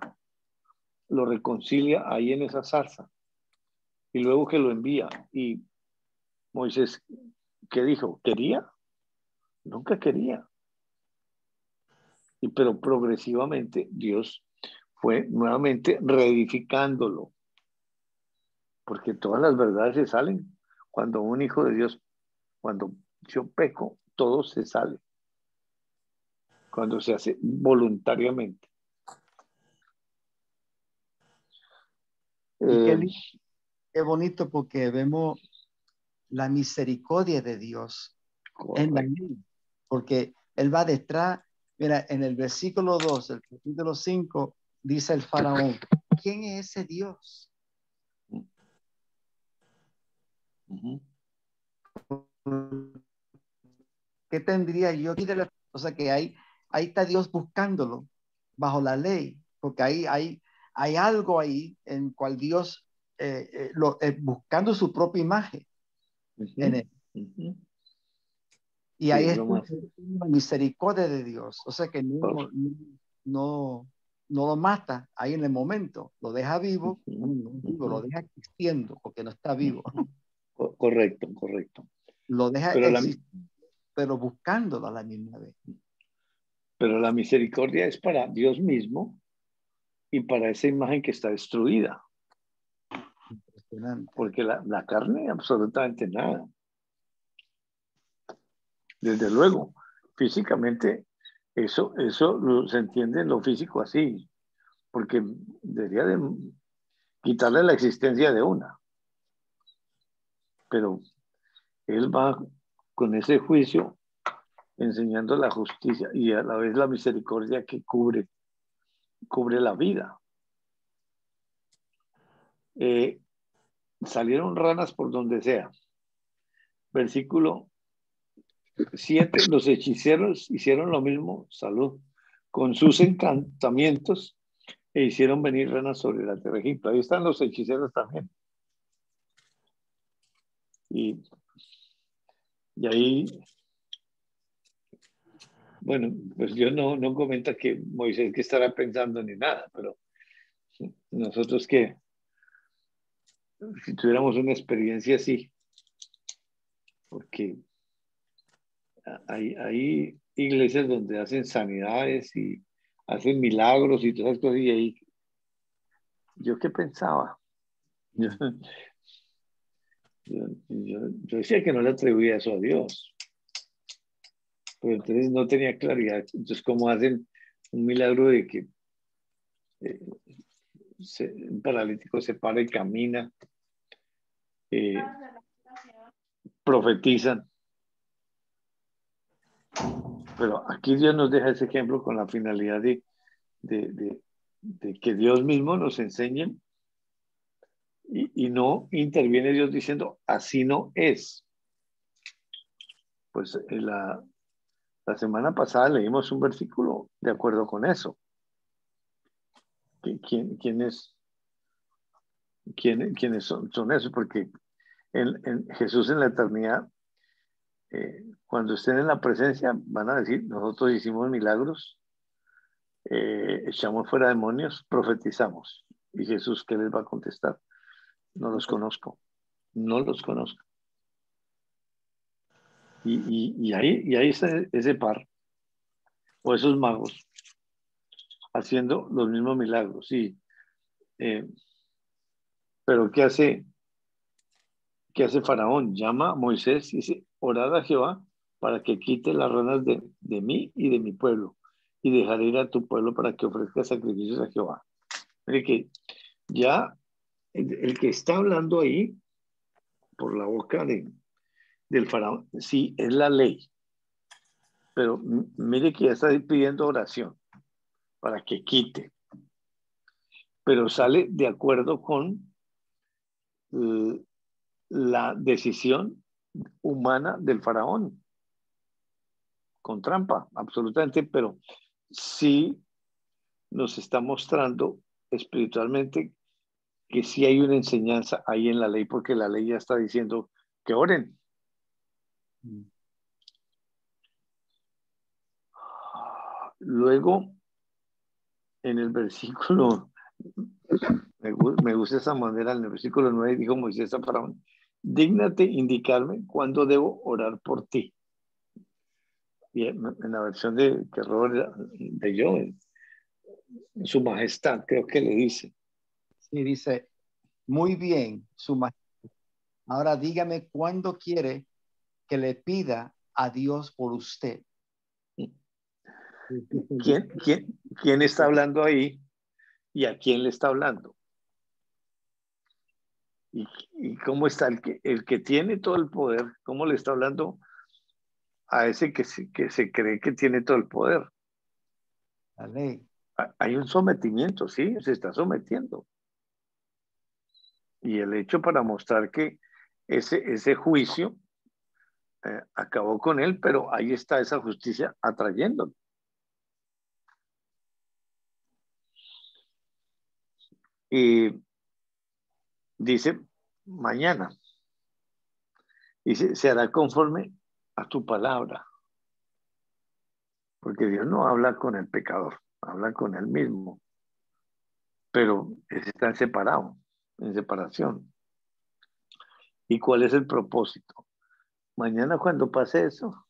lo reconcilia ahí en esa zarza. Y luego que lo envía. Y Moisés, ¿qué dijo? ¿Quería? Nunca quería. Pero progresivamente Dios fue nuevamente reedificándolo. Porque todas las verdades se salen. Cuando un hijo de Dios, cuando yo peco, todo se sale. Cuando se hace voluntariamente. Y qué bonito porque vemos la misericordia de Dios en la ley, porque Él va detrás. Mira, en el versículo 2, el capítulo 5, dice el faraón, ¿quién es ese Dios? ¿Qué tendría yo? O sea que ahí está Dios buscándolo bajo la ley, porque hay algo ahí en cual Dios buscando su propia imagen en él. Y ahí es la misericordia de Dios. O sea que no lo mata ahí en el momento, lo deja vivo, lo deja existiendo porque no está vivo. Correcto. Lo deja existir, pero buscándolo a la misma vez. Pero la misericordia es para Dios mismo y para esa imagen que está destruida. Impresionante. Porque la carne absolutamente nada. Desde luego, físicamente eso se entiende en lo físico así, porque debería de quitarle la existencia de una. Pero él va con ese juicio enseñando la justicia y a la vez la misericordia que cubre la vida. Salieron ranas por donde sea. Versículo 7, los hechiceros hicieron lo mismo, salud, con sus encantamientos e hicieron venir ranas sobre la tierra de Egipto. Ahí están los hechiceros también. Y ahí, bueno, pues Dios no comenta que Moisés que estará pensando ni nada, pero nosotros que si tuviéramos una experiencia así, porque hay iglesias donde hacen sanidades y hacen milagros y todas esas cosas, y ahí, ¿yo qué pensaba? Yo decía que no le atribuía eso a Dios, pero entonces no tenía claridad. Entonces, ¿cómo hacen un milagro de que un paralítico se para y camina, profetizan. Pero aquí Dios nos deja ese ejemplo con la finalidad de que Dios mismo nos enseñe y no interviene Dios diciendo, así no es. Pues la semana pasada leímos un versículo de acuerdo con eso. ¿Quiénes son esos? Porque en Jesús en la eternidad, cuando estén en la presencia, van a decir, nosotros hicimos milagros, echamos fuera demonios, profetizamos. Y Jesús, ¿qué les va a contestar? No los conozco, no los conozco. Y ahí está ese par, o esos magos, haciendo los mismos milagros. Sí. Pero ¿qué hace Faraón? Llama a Moisés y dice, orad a Jehová para que quite las ranas de mí y de mi pueblo, y dejaré ir a tu pueblo para que ofrezca sacrificios a Jehová. Mire que ya el que está hablando ahí, por la boca del Faraón, sí, es la ley. Pero mire que ya está pidiendo oración para que quite. Pero sale de acuerdo con la decisión humana del Faraón. Con trampa, absolutamente, pero sí nos está mostrando espiritualmente que sí hay una enseñanza ahí en la ley, porque la ley ya está diciendo que oren. Luego, en el versículo, me gusta esa manera, en el versículo 9 dijo Moisés a Faraón, dígnate indicarme cuándo debo orar por ti. Y en la versión que Robert leyó, en su majestad, creo que le dice. Sí, dice, muy bien, su majestad. Ahora dígame cuándo quiere que le pida a Dios por usted. ¿Quién está hablando ahí y a quién le está hablando? ¿Y cómo está el que tiene todo el poder? ¿Cómo le está hablando a ese que se cree que tiene todo el poder? La ley. Hay un sometimiento, sí, se está sometiendo. Y el hecho para mostrar que ese juicio acabó con él, pero ahí está esa justicia atrayéndolo. Y dice, mañana, dice, se hará conforme a tu palabra. Porque Dios no habla con el pecador, habla con él mismo. Pero están separados, en separación. ¿Y cuál es el propósito? Mañana cuando pase eso,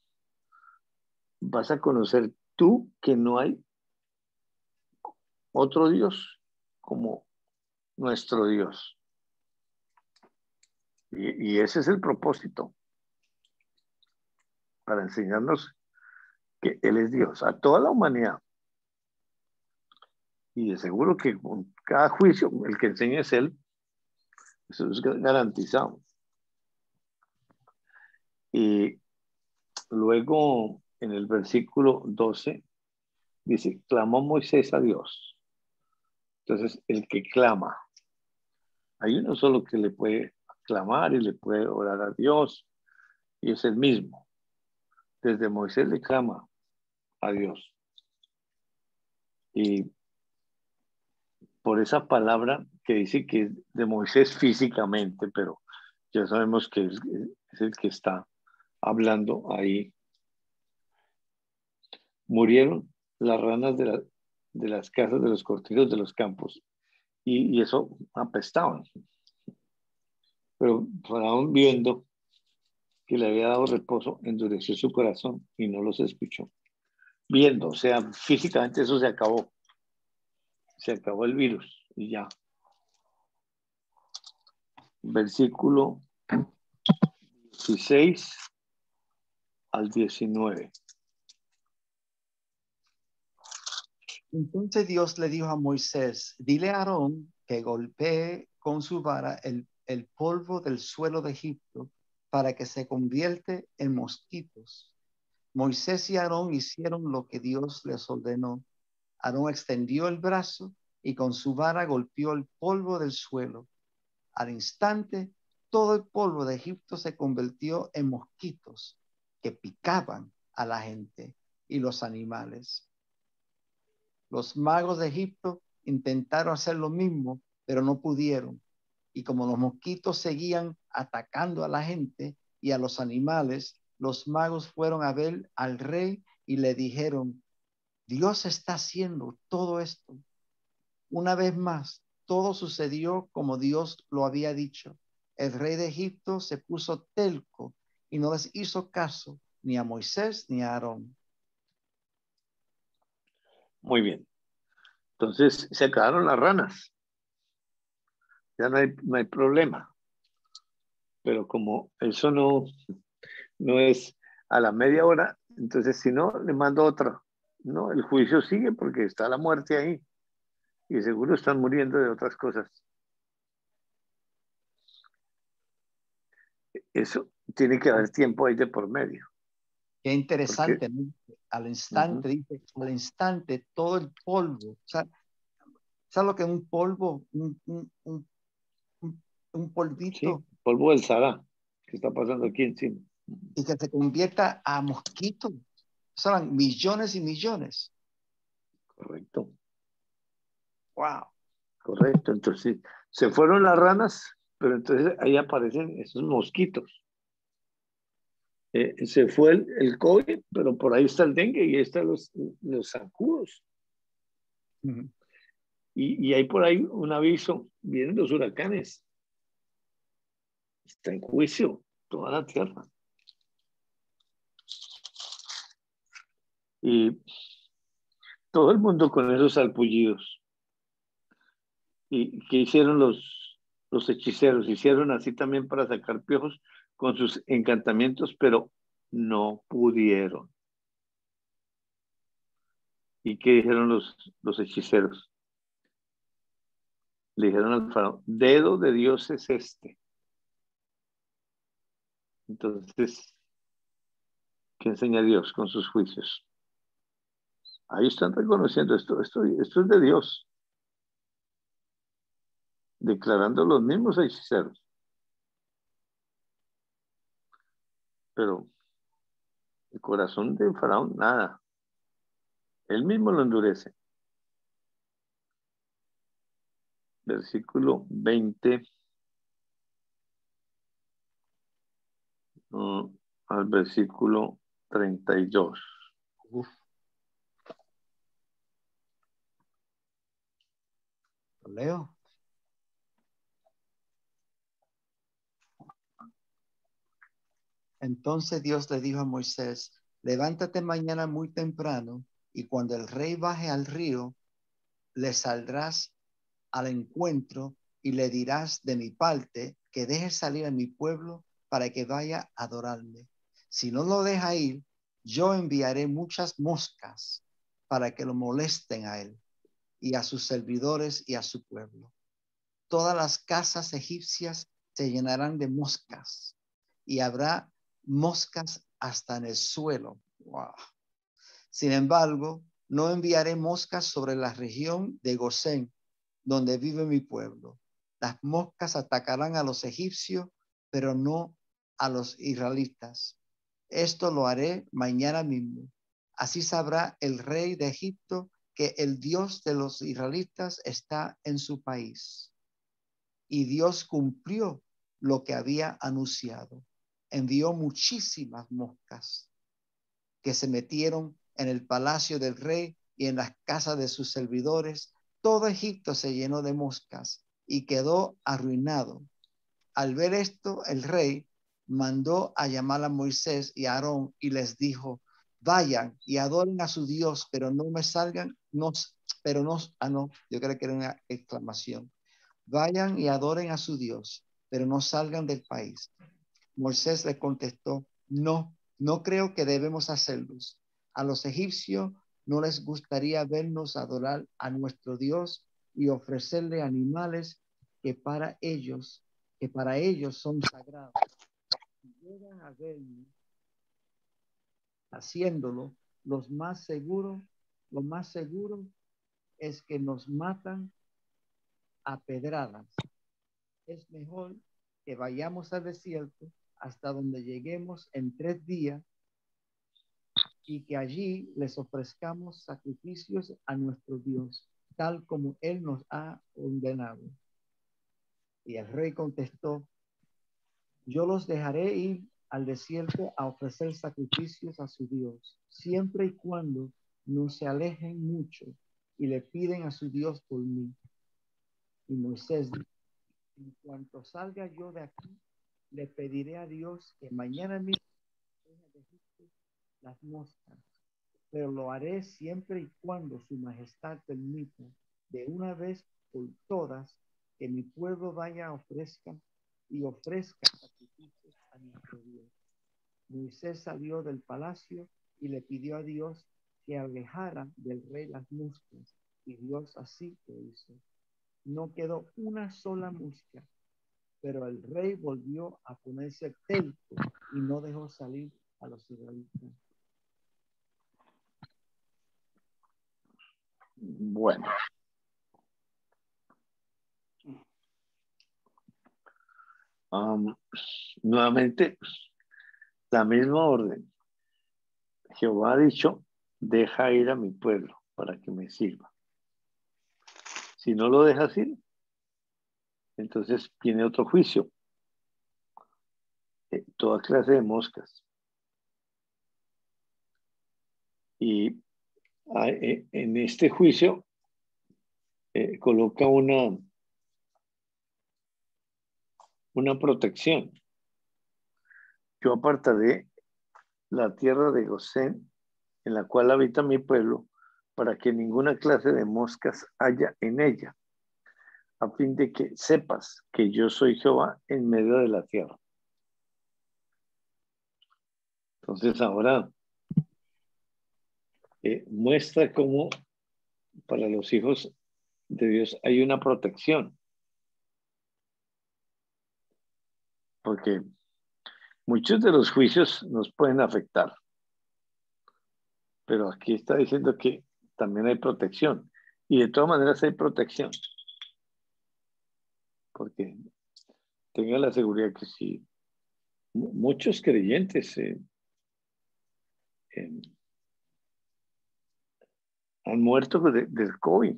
vas a conocer tú que no hay otro Dios como nuestro Dios. Y ese es el propósito, para enseñarnos que Él es Dios a toda la humanidad. Y de seguro que con cada juicio, el que enseña es Él, eso es garantizado. Y luego en el versículo 12 dice, clamó Moisés a Dios. Entonces, el que clama, hay uno solo que le puede clamar y le puede orar a Dios, y es el mismo. Desde Moisés le clama a Dios. Y por esa palabra que dice que es de Moisés físicamente, pero ya sabemos que es el que está hablando ahí. Murieron las ranas de las casas, de los cortijos de los campos, y eso apestaban. Pero Faraón, viendo que le había dado reposo, endureció su corazón y no los escuchó. Viendo, o sea, físicamente eso se acabó. Se acabó el virus y ya. Versículo 16 al 19. Entonces Dios le dijo a Moisés, dile a Aarón que golpee con su vara el polvo del suelo de Egipto para que se convierte en mosquitos. Moisés y Aarón hicieron lo que Dios les ordenó. Aarón extendió el brazo y con su vara golpeó el polvo del suelo. Al instante, todo el polvo de Egipto se convirtió en mosquitos que picaban a la gente y los animales. Los magos de Egipto intentaron hacer lo mismo, pero no pudieron. Y como los mosquitos seguían atacando a la gente y a los animales, los magos fueron a ver al rey y le dijeron, Dios está haciendo todo esto. Una vez más, todo sucedió como Dios lo había dicho. El rey de Egipto se puso terco y no les hizo caso ni a Moisés ni a Aarón. Muy bien. Entonces se acabaron las ranas. Ya no hay problema. Pero como eso no es a la media hora, entonces si no, le mando otra. No, el juicio sigue porque está la muerte ahí. Y seguro están muriendo de otras cosas. Eso tiene que haber tiempo ahí de por medio. Qué interesante, Porque, ¿no? Al instante, dice, al instante, todo el polvo. O sea, ¿sabes lo que es un polvo? Un polvito. sí, polvo del Sahara, que está pasando aquí encima. Y que se convierta a mosquitos. Son millones y millones. Correcto. Wow. Correcto. Entonces, se fueron las ranas, pero entonces ahí aparecen esos mosquitos. Se fue el COVID, pero por ahí está el dengue y ahí están los zancudos. Uh-huh. Y hay por ahí un aviso, vienen los huracanes. Está en juicio toda la tierra. Y todo el mundo con esos salpullidos. ¿Y qué hicieron los hechiceros? Hicieron así también para sacar piojos con sus encantamientos, pero no pudieron. ¿Y qué dijeron los hechiceros? Le dijeron al faraón, dedo de Dios es este. Entonces, ¿qué enseña Dios con sus juicios? Ahí están reconociendo esto es de Dios. Declarando los mismos hechiceros. Pero el corazón de faraón, nada. Él mismo lo endurece. Versículo 20 al versículo 32. Uf. ¿Lo leo? Entonces Dios le dijo a Moisés, levántate mañana muy temprano y cuando el rey baje al río, le saldrás al encuentro y le dirás de mi parte que deje salir a mi pueblo para que vaya a adorarme. Si no lo deja ir, yo enviaré muchas moscas para que lo molesten a él y a sus servidores y a su pueblo. Todas las casas egipcias se llenarán de moscas y habrá moscas hasta en el suelo. Wow. Sin embargo, no enviaré moscas sobre la región de Gosén, donde vive mi pueblo. Las moscas atacarán a los egipcios, pero no a los israelitas. Esto lo haré mañana mismo. Así sabrá el rey de Egipto que el Dios de los israelitas está en su país. Y Dios cumplió lo que había anunciado. Envió muchísimas moscas que se metieron en el palacio del rey y en las casas de sus servidores. Todo Egipto se llenó de moscas y quedó arruinado. Al ver esto, el rey mandó a llamar a Moisés y a Aarón y les dijo, vayan y adoren a su Dios, pero no me salgan, no, yo creo que era una exclamación. Vayan y adoren a su Dios, pero no salgan del país. Moisés le contestó, no creo que debemos hacerlos. A los egipcios ¿No les gustaría vernos adorar a nuestro Dios y ofrecerle animales que para ellos son sagrados? Si llegan a vernos haciéndolo, lo más seguro es que nos matan a pedradas. Es mejor que vayamos al desierto hasta donde lleguemos en 3 días y que allí les ofrezcamos sacrificios a nuestro Dios, tal como Él nos ha ordenado. Y el rey contestó: yo los dejaré ir al desierto a ofrecer sacrificios a su Dios, siempre y cuando no se alejen mucho y le piden a su Dios por mí. Y Moisés dijo: en cuanto salga yo de aquí, le pediré a Dios que mañana mismo deje de Egipto las moscas, pero lo haré siempre y cuando su majestad permita de una vez por todas que mi pueblo vaya a ofrezca sacrificios a nuestro Dios. Moisés salió del palacio y le pidió a Dios que alejara del rey las moscas, y Dios así lo hizo. No quedó una sola mosca, pero el rey volvió a ponerse terco y no dejó salir a los israelitas. Bueno. Nuevamente, la misma orden. Jehová ha dicho: deja ir a mi pueblo para que me sirva. Si no lo dejas ir, entonces viene otro juicio. Toda clase de moscas. Y en este juicio coloca una protección. Yo apartaré la tierra de Gosén, en la cual habita mi pueblo, para que ninguna clase de moscas haya en ella, a fin de que sepas que yo soy Jehová en medio de la tierra. Entonces ahora muestra cómo para los hijos de Dios hay una protección. Porque muchos de los juicios nos pueden afectar. Pero aquí está diciendo que también hay protección. Y de todas maneras hay protección. Porque tenga la seguridad que si muchos creyentes han muerto del COVID.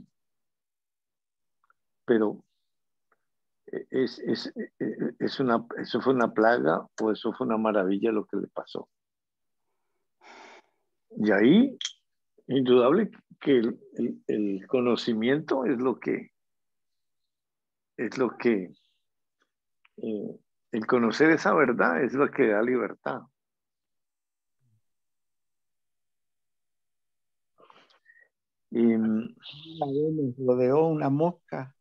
Pero eso fue una plaga o eso fue una maravilla lo que le pasó. Y ahí, indudable que el conocimiento es lo que el conocer esa verdad es lo que da libertad. Y me rodeó una mosca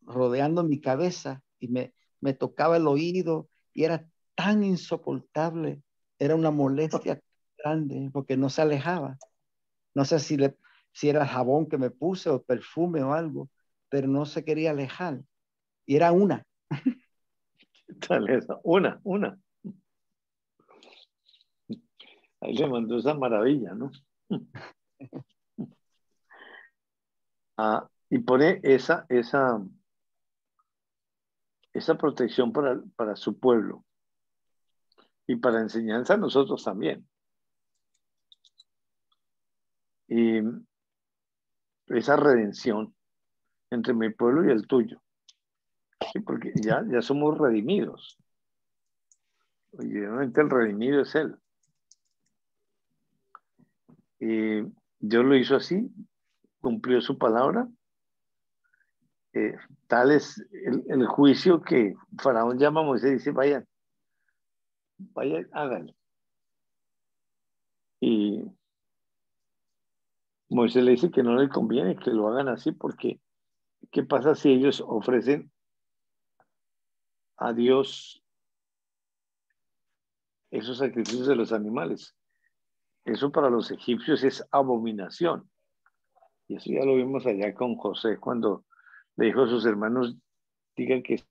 rodeando mi cabeza y me tocaba el oído y era tan insoportable, era una molestia grande porque no se alejaba. No sé si era el jabón que me puse o perfume o algo, pero no se quería alejar. Y era una. tal es, una. Ahí le mandó esa maravilla, ¿no? Y pone esa protección para su pueblo y para enseñanza a nosotros también. Y esa redención entre mi pueblo y el tuyo. Sí, porque ya somos redimidos. Y obviamente el redimido es Él. Y Dios lo hizo así, cumplió su palabra. Tal es el juicio que Faraón llama a Moisés y dice: vayan, háganlo. Y Moisés le dice que no le conviene que lo hagan así, porque ¿qué pasa si ellos ofrecen a Dios esos sacrificios de los animales? eso para los egipcios es abominación. Y eso ya lo vimos allá con José cuando le dijo a sus hermanos, digan que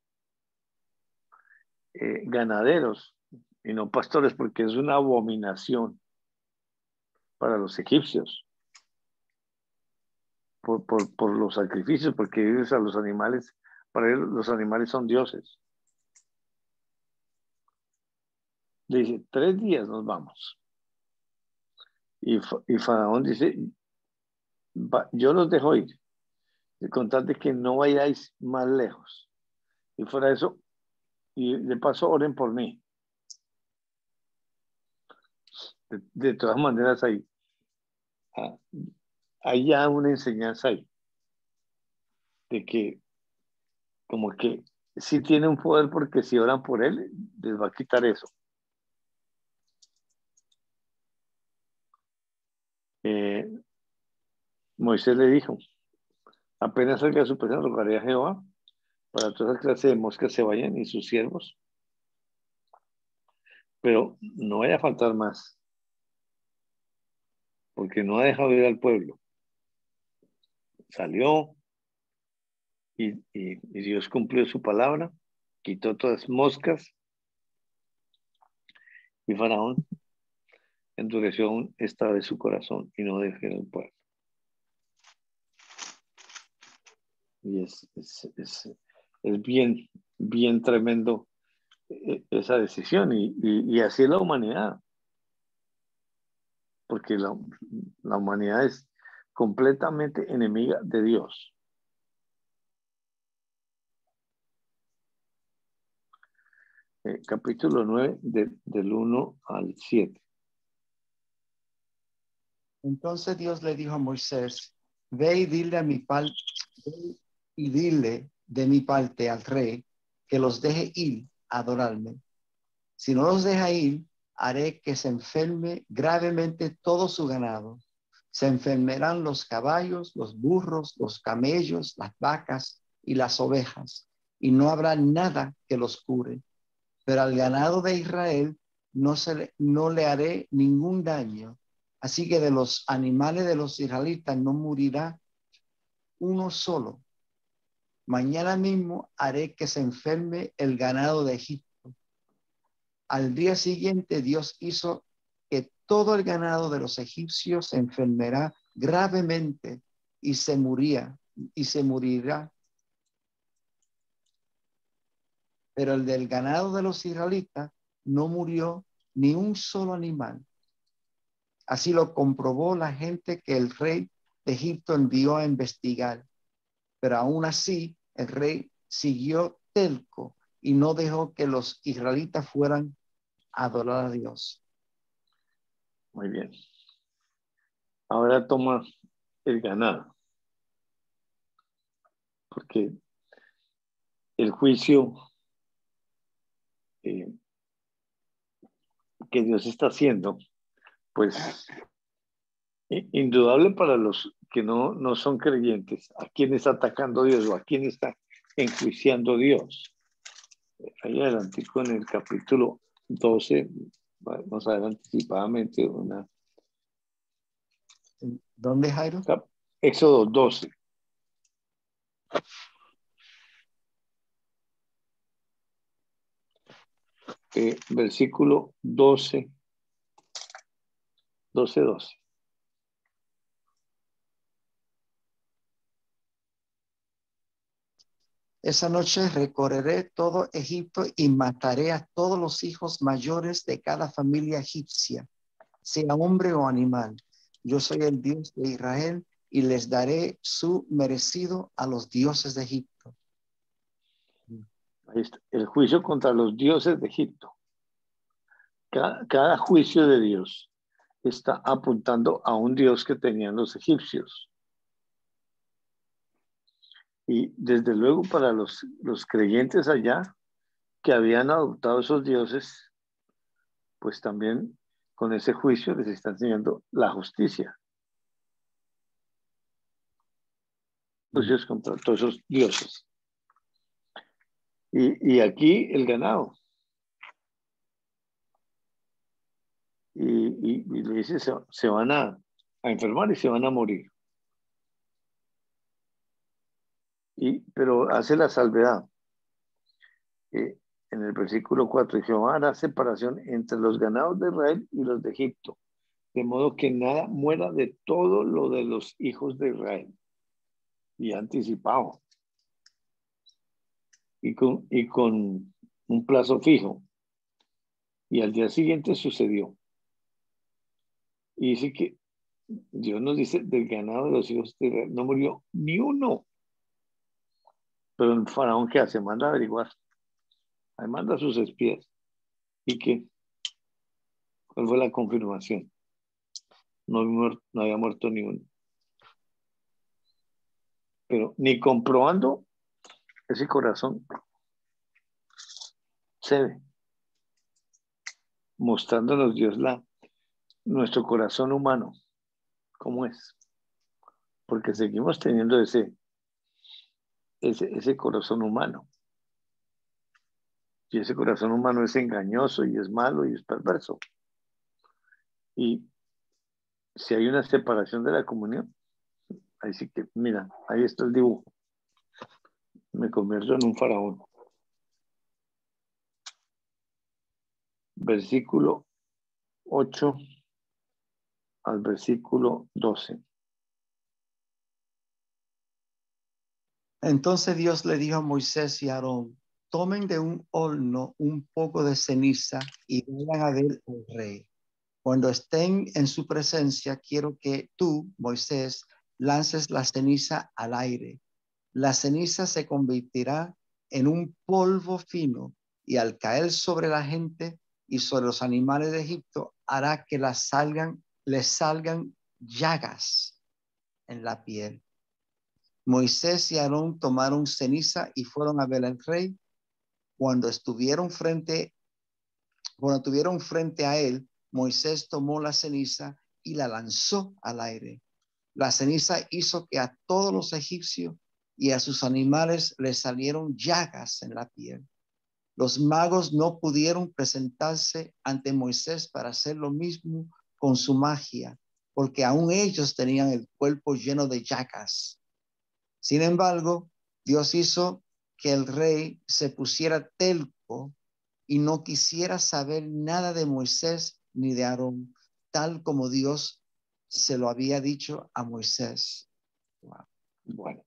ganaderos y no pastores, porque es una abominación para los egipcios por los sacrificios, porque ellos a los animales, para ellos los animales son dioses. Le dice, 3 días nos vamos. Y Faraón dice, yo los dejo ir, de contar de que no vayáis más lejos. Y fuera de eso, y de paso oren por mí. De todas maneras hay ya una enseñanza ahí, de que como que sí tiene un poder porque si oran por él, les va a quitar eso. Moisés le dijo, apenas salga de su presencia, rogaré a Jehová para toda esa clase de moscas se vayan y sus siervos, pero no vaya a faltar más, porque no ha dejado ir al pueblo. Salió y Dios cumplió su palabra, quitó todas las moscas y Faraón endureció aún esta vez su corazón y no dejó ir al pueblo. Y es bien tremendo esa decisión y así es la humanidad, porque la humanidad es completamente enemiga de Dios. Capítulo 9 del 1 al 7. Entonces Dios le dijo a Moisés, ve y dile de mi parte al rey que los deje ir a adorarme. Si no los deja ir, haré que se enferme gravemente todo su ganado. Se enfermarán los caballos, los burros, los camellos, las vacas y las ovejas, y no habrá nada que los cure. Pero al ganado de Israel no le haré ningún daño. Así que de los animales de los israelitas no morirá uno solo. Mañana mismo haré que se enferme el ganado de Egipto. Al día siguiente Dios hizo que todo el ganado de los egipcios se enfermará gravemente y se morirá. Pero el del ganado de los israelitas no murió ni un solo animal. Así lo comprobó la gente que el rey de Egipto envió a investigar. Pero aún así, el rey siguió terco y no dejó que los israelitas fueran a adorar a Dios. Muy bien. Ahora toma el ganado. Porque el juicio que Dios está haciendo, pues indudable para los que no son creyentes, a quién está atacando Dios o a quién está enjuiciando Dios. Ahí adelantico en el capítulo 12, vamos a ver anticipadamente una... ¿Dónde, Jairo? Éxodo 12. Versículo 12. 12. Esa noche recorreré todo Egipto y mataré a todos los hijos mayores de cada familia egipcia, sea hombre o animal. Yo soy el Dios de Israel y les daré su merecido a los dioses de Egipto. Ahí está, el juicio contra los dioses de Egipto. Cada juicio de Dios está apuntando a un Dios que tenían los egipcios. Y desde luego para los creyentes allá que habían adoptado esos dioses, pues también con ese juicio les está enseñando la justicia. Juicios contra todos esos dioses. Y aquí el ganado. Y y le dice, se van a enfermar y se van a morir. Pero hace la salvedad. En el versículo 4, Jehová hará separación entre los ganados de Israel y los de Egipto, de modo que nada muera de todo lo de los hijos de Israel. Y anticipado. Y con un plazo fijo. Y al día siguiente sucedió. Y dice que Dios nos dice, del ganado de los hijos de Israel no murió ni uno. Pero el faraón, ¿qué hace? Manda a averiguar. Ahí manda a sus espías. ¿Y qué? ¿Cuál fue la confirmación? No había muerto ni uno. Pero ni comprobando ese corazón se ve. Mostrándonos Dios nuestro corazón humano. ¿Cómo es? Porque seguimos teniendo ese corazón humano. Y ese corazón humano es engañoso y es malo y es perverso. Y si hay una separación de la comunión, ahí sí que, mira, ahí está el dibujo. Me convierto en un faraón. Versículo 8 al versículo 12. Entonces Dios le dijo a Moisés y a Aarón, tomen de un horno un poco de ceniza y vayan a ver al rey. Cuando estén en su presencia, quiero que tú, Moisés, lances la ceniza al aire. La ceniza se convertirá en un polvo fino y al caer sobre la gente y sobre los animales de Egipto, hará que les salgan llagas en la piel. Moisés y Aarón tomaron ceniza y fueron a ver al rey. Cuando tuvieron frente a él, Moisés tomó la ceniza y la lanzó al aire. La ceniza hizo que a todos los egipcios y a sus animales les salieron llagas en la piel. Los magos no pudieron presentarse ante Moisés para hacer lo mismo con su magia, porque aún ellos tenían el cuerpo lleno de llagas. Sin embargo, Dios hizo que el rey se pusiera terco y no quisiera saber nada de Moisés ni de Aarón, tal como Dios se lo había dicho a Moisés. Wow. Bueno,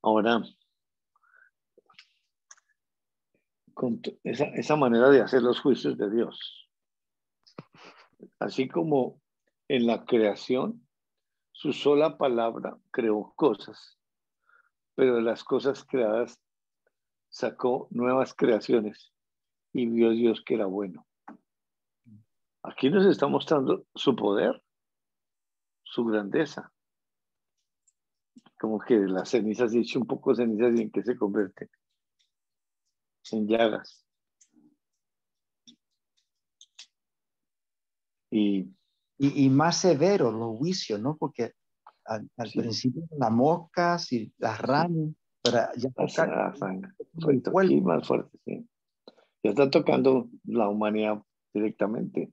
ahora, con esa manera de hacer los juicios de Dios, así como en la creación, su sola palabra creó cosas, pero de las cosas creadas sacó nuevas creaciones y vio Dios que era bueno. Aquí nos está mostrando su poder, su grandeza. Como que las cenizas, dicho un poco cenizas, ¿y en qué se convierte? En llagas. Y más severo los juicios, ¿no? Porque al Sí. principio las moscas y las ranas, pero ya La sangre. Aquí más fuerte, sí. Ya está tocando la humanidad directamente.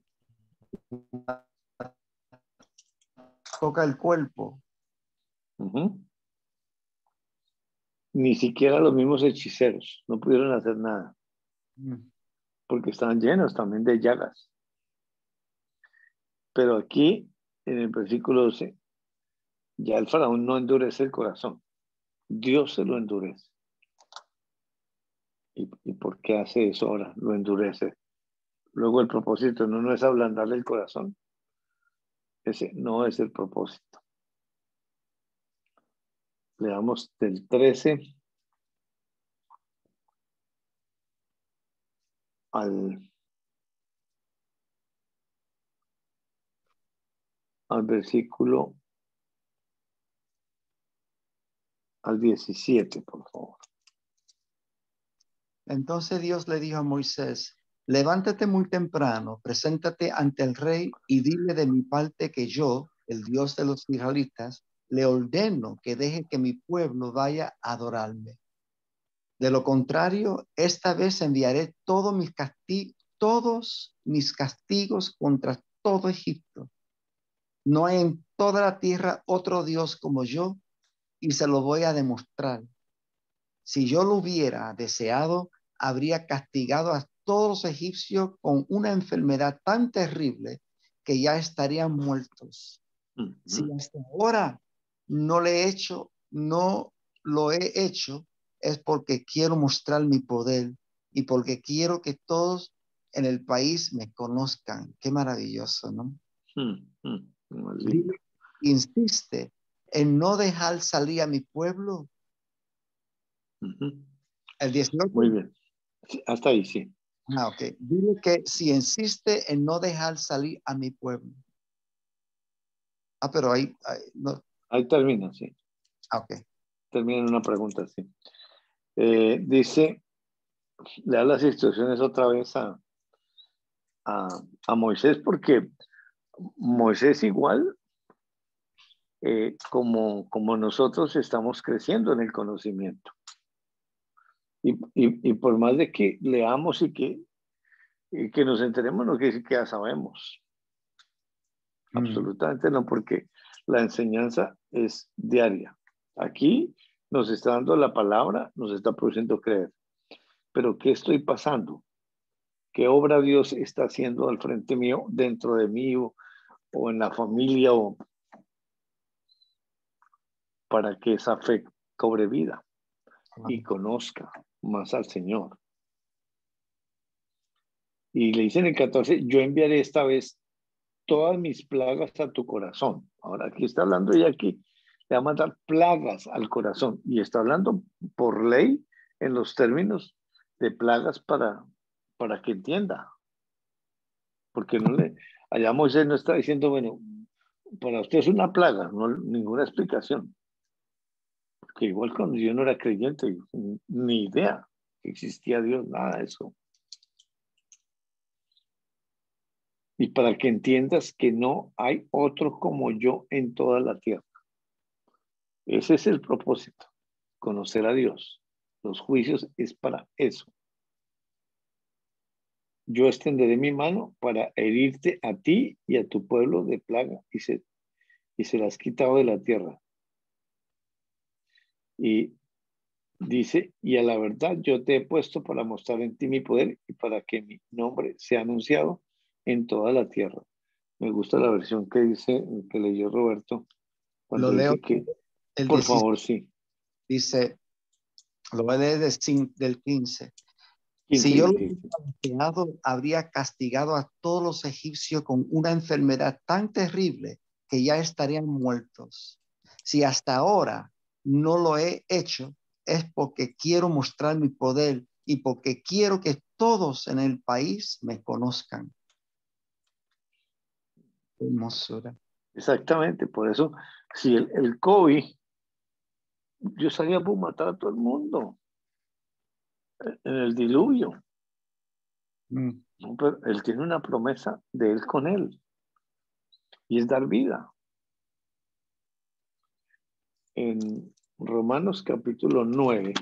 toca el cuerpo. Uh-huh. Ni siquiera los mismos hechiceros no pudieron hacer nada, porque estaban llenos también de llagas. Pero aquí, en el versículo 12, ya el faraón no endurece el corazón. Dios se lo endurece. ¿Y por qué hace eso ahora? Lo endurece. Luego el propósito no es ablandarle el corazón. Ese no es el propósito. Leamos del 13 al versículo al 17, por favor. Entonces Dios le dijo a Moisés, levántate muy temprano, preséntate ante el rey y dile de mi parte que yo, el Dios de los israelitas, le ordeno que deje que mi pueblo vaya a adorarme. De lo contrario, esta vez enviaré todos mis todos mis castigos contra todo Egipto. No hay en toda la tierra otro Dios como yo, y se lo voy a demostrar. Si yo lo hubiera deseado, habría castigado a todos los egipcios con una enfermedad tan terrible que ya estarían muertos. Si hasta ahora no lo he hecho, es porque quiero mostrar mi poder y porque quiero que todos en el país me conozcan. Qué maravilloso, ¿no? Insiste en no dejar salir a mi pueblo. El 18. Muy bien. Sí, hasta ahí, sí. Ok. Dile que si insiste en no dejar salir a mi pueblo. Pero ahí no. Ahí termina, sí. Ok. Termina en una pregunta, sí. Dice, le da las instrucciones otra vez a Moisés, porque Moisés igual, como nosotros estamos creciendo en el conocimiento. Y por más de que leamos y que nos enteremos, no quiere decir que ya sabemos. Absolutamente no, porque la enseñanza es diaria. Aquí nos está dando la palabra, nos está produciendo creer. Pero ¿qué estoy pasando? ¿Qué obra Dios está haciendo al frente mío, dentro de mí o en la familia, o para que esa fe cobre vida y conozca más al Señor? Y le dice en el 14, yo enviaré esta vez todas mis plagas a tu corazón. Ahora aquí está hablando, y aquí le va a mandar plagas al corazón, y está hablando por ley en los términos de plagas para que entienda, porque allá Moisés no está diciendo, bueno, para usted es una plaga, no ninguna explicación, porque igual cuando yo no era creyente, ni idea que existía Dios, nada de eso. Y para que entiendas que no hay otro como yo en toda la tierra. Ese es el propósito, conocer a Dios. Los juicios es para eso. Yo extenderé mi mano para herirte a ti y a tu pueblo de plaga, y se las has quitado de la tierra. Y dice, y a la verdad yo te he puesto para mostrar en ti mi poder y para que mi nombre sea anunciado en toda la tierra. Me gusta la versión que dice, que leyó Roberto, cuando Lo leo. dice que, El por 16, favor, sí. dice, lo voy a leer del 15. 15, Si yo lo 15. hubiera deseado, habría castigado a todos los egipcios con una enfermedad tan terrible que ya estarían muertos. Si hasta ahora no lo he hecho, es porque quiero mostrar mi poder y porque quiero que todos en el país me conozcan. Hermosura. Exactamente, por eso, si el COVID, yo salía por matar a todo el mundo en el diluvio. No, pero él tiene una promesa de él con él, y es dar vida. En Romanos capítulo 9,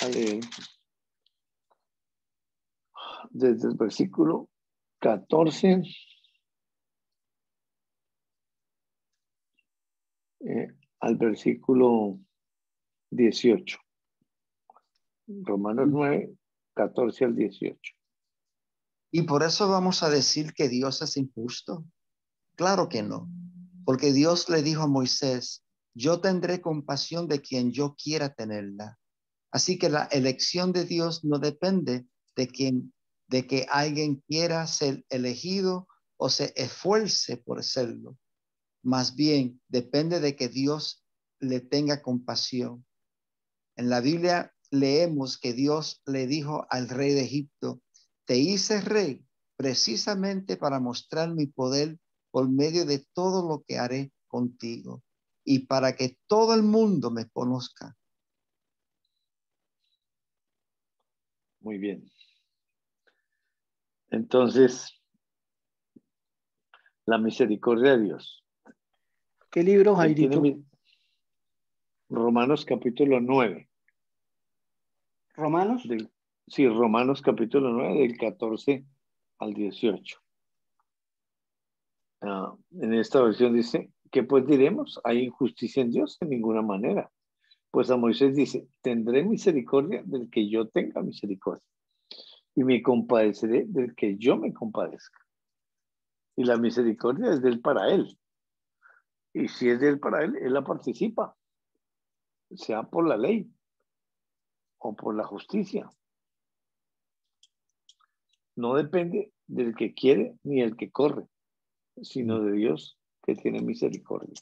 a leer desde el versículo 14 al versículo 18. Romanos 9, 14 al 18. Y por eso vamos a decir que Dios es injusto. Claro que no, porque Dios le dijo a Moisés, yo tendré compasión de quien yo quiera tenerla. Así que la elección de Dios no depende de que alguien quiera ser elegido o se esfuerce por serlo. Más bien depende de que Dios le tenga compasión. En la Biblia leemos que Dios le dijo al rey de Egipto, te hice rey precisamente para mostrar mi poder por medio de todo lo que haré contigo y para que todo el mundo me conozca. Muy bien. Entonces, la misericordia de Dios. ¿Qué libro, Él Jairito? tiene Romanos capítulo 9. ¿Romanos? Sí, Romanos capítulo 9, del 14 al 18. En esta versión dice, ¿qué pues diremos? ¿Hay injusticia en Dios? En ninguna manera. Pues a Moisés dice, tendré misericordia del que yo tenga misericordia y me compadeceré del que yo me compadezca. Y la misericordia es de él para él. Y si es de él para él la participa, sea por la ley o por la justicia. No depende del que quiere ni del que corre, sino de Dios que tiene misericordia.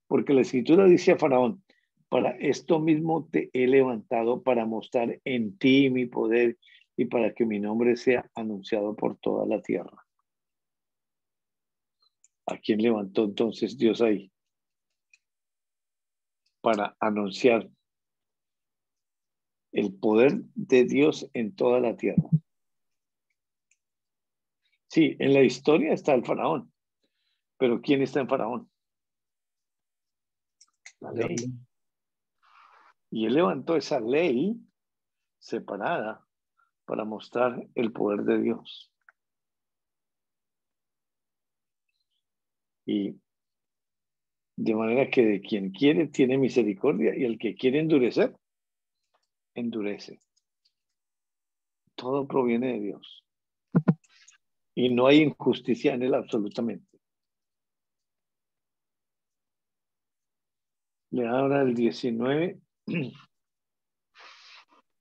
Porque la Escritura dice a Faraón, para esto mismo te he levantado para mostrar en ti mi poder y para que mi nombre sea anunciado por toda la tierra. ¿A quién levantó entonces Dios ahí? Para anunciar el poder de Dios en toda la tierra. Sí, en la historia está el faraón, pero ¿quién está en faraón? La ley. Y él levantó esa ley separada para mostrar el poder de Dios. Y de manera que de quien quiere tiene misericordia y el que quiere endurecer, endurece. Todo proviene de Dios. Y no hay injusticia en él absolutamente. Le habla el 19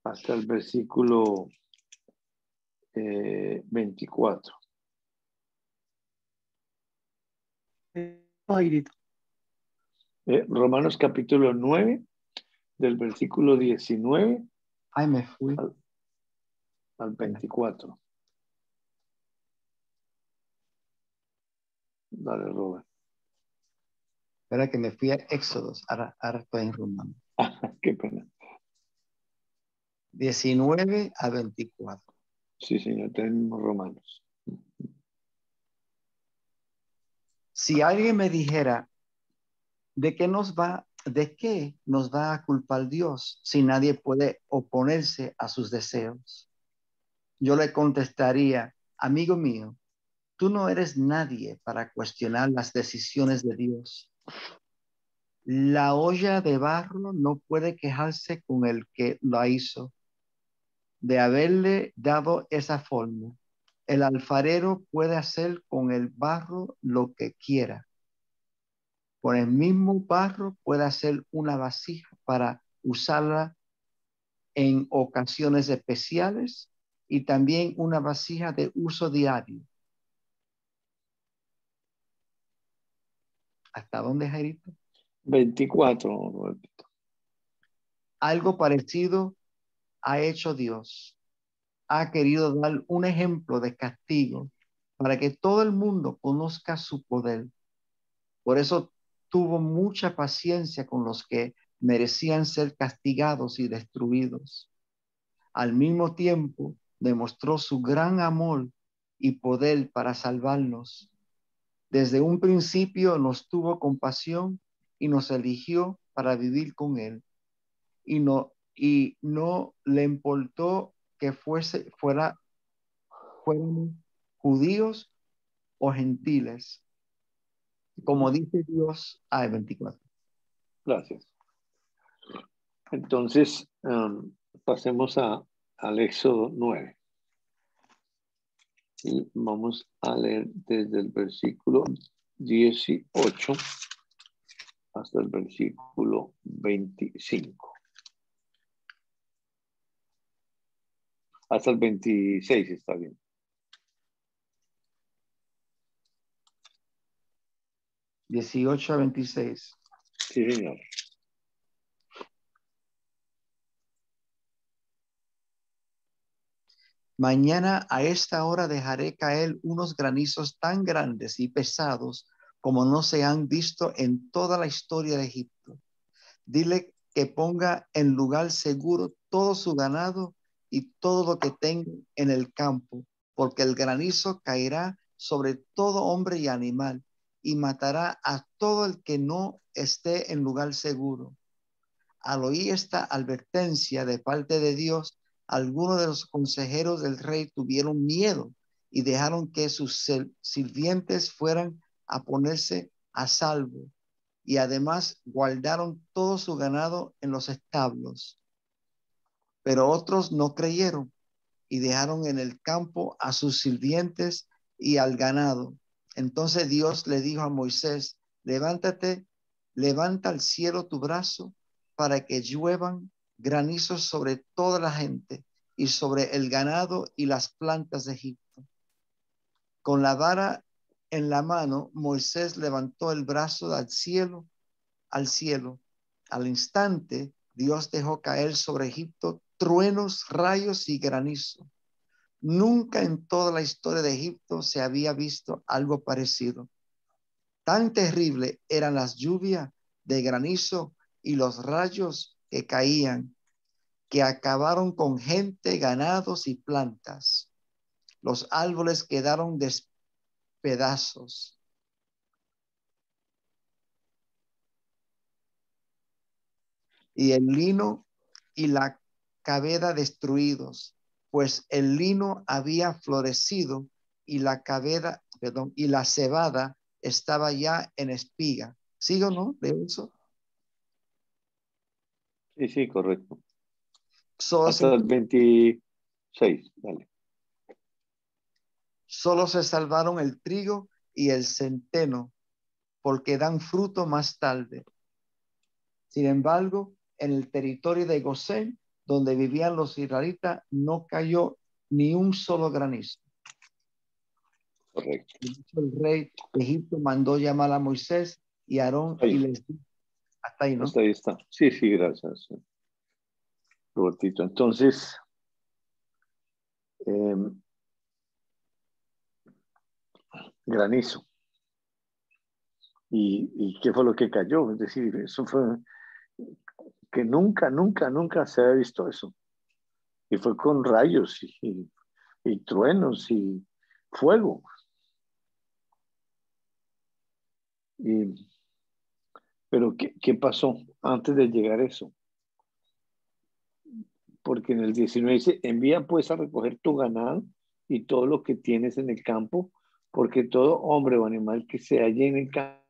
hasta el versículo 24. Jairito. Romanos capítulo 9, del versículo 19 Ay, me fui. al 24. Dale, Robert. Espera que me fui a Éxodos. Ahora estoy en Romanos. Qué pena. 19 a 24. Sí, señor, tenemos Romanos. Si alguien me dijera, ¿de qué nos va a culpar Dios si nadie puede oponerse a sus deseos? Yo le contestaría, amigo mío, tú no eres nadie para cuestionar las decisiones de Dios. La olla de barro no puede quejarse con el que la hizo de haberle dado esa forma. El alfarero puede hacer con el barro lo que quiera. Con el mismo barro puede hacer una vasija para usarla en ocasiones especiales y también una vasija de uso diario. ¿Hasta dónde, Jairito? 24, Roberto. Algo parecido ha hecho Dios. Ha querido dar un ejemplo de castigo para que todo el mundo conozca su poder. Por eso tuvo mucha paciencia con los que merecían ser castigados y destruidos. Al mismo tiempo, demostró su gran amor y poder para salvarnos. Desde un principio nos tuvo compasión y nos eligió para vivir con él. Y no le importó que fuéramos judíos o gentiles. Como dice Dios, 24. Gracias. Entonces, pasemos al Éxodo 9. Y vamos a leer desde el versículo 18 hasta el versículo 25. Hasta el 26 está bien. (18 a 26). Sí, señor. Mañana a esta hora dejaré caer unos granizos tan grandes y pesados como no se han visto en toda la historia de Egipto. Dile que ponga en lugar seguro todo su ganado y todo lo que tengan en el campo, porque el granizo caerá sobre todo hombre y animal, y matará a todo el que no esté en lugar seguro. Al oír esta advertencia de parte de Dios, algunos de los consejeros del rey tuvieron miedo y dejaron que sus sirvientes fueran a ponerse a salvo, y además guardaron todo su ganado en los establos. Pero otros no creyeron y dejaron en el campo a sus sirvientes y al ganado. Entonces Dios le dijo a Moisés: levántate, levanta al cielo tu brazo para que lluevan granizos sobre toda la gente y sobre el ganado y las plantas de Egipto. Con la vara en la mano, Moisés levantó el brazo al cielo. Al instante, Dios dejó caer sobre Egipto truenos, rayos y granizo. Nunca en toda la historia de Egipto se había visto algo parecido. Tan terrible eran las lluvias de granizo y los rayos que caían, que acabaron con gente, ganados y plantas. Los árboles quedaron despedazos. Y el lino y la caveda destruidos, pues el lino había florecido y la caveda, y la cebada estaba ya en espiga. ¿Sí o no? ¿De eso? Sí, sí, correcto. Solo Hasta el 26, dale. Solo se salvaron el trigo y el centeno, porque dan fruto más tarde. Sin embargo, en el territorio de Gosén, donde vivían los israelitas, no cayó ni un solo granizo. Correcto. El rey de Egipto mandó llamar a Moisés y a Aarón y les dijo: hasta ahí, ¿no? Hasta ahí está. Sí, sí, gracias, Robertito. Entonces, granizo. ¿Y qué fue lo que cayó? Es decir, eso fue que nunca se había visto eso. Y fue con rayos y truenos y fuego. Pero ¿qué pasó antes de llegar a eso? Porque en el 19 dice: envía pues a recoger tu ganado y todo lo que tienes en el campo, porque todo hombre o animal que se halle en el campo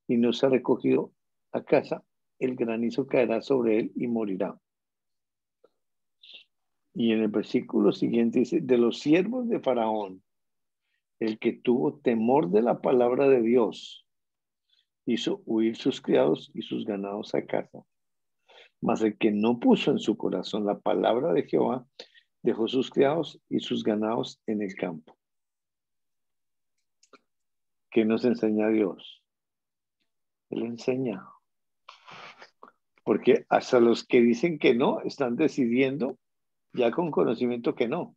y no se ha recogido a casa, el granizo caerá sobre él y morirá. Y en el versículo siguiente dice: de los siervos de Faraón, el que tuvo temor de la palabra de Dios, hizo huir sus criados y sus ganados a casa. Mas el que no puso en su corazón la palabra de Jehová, dejó sus criados y sus ganados en el campo. ¿Qué nos enseña Dios? Él enseña. Porque hasta los que dicen que no, están decidiendo ya con conocimiento que no.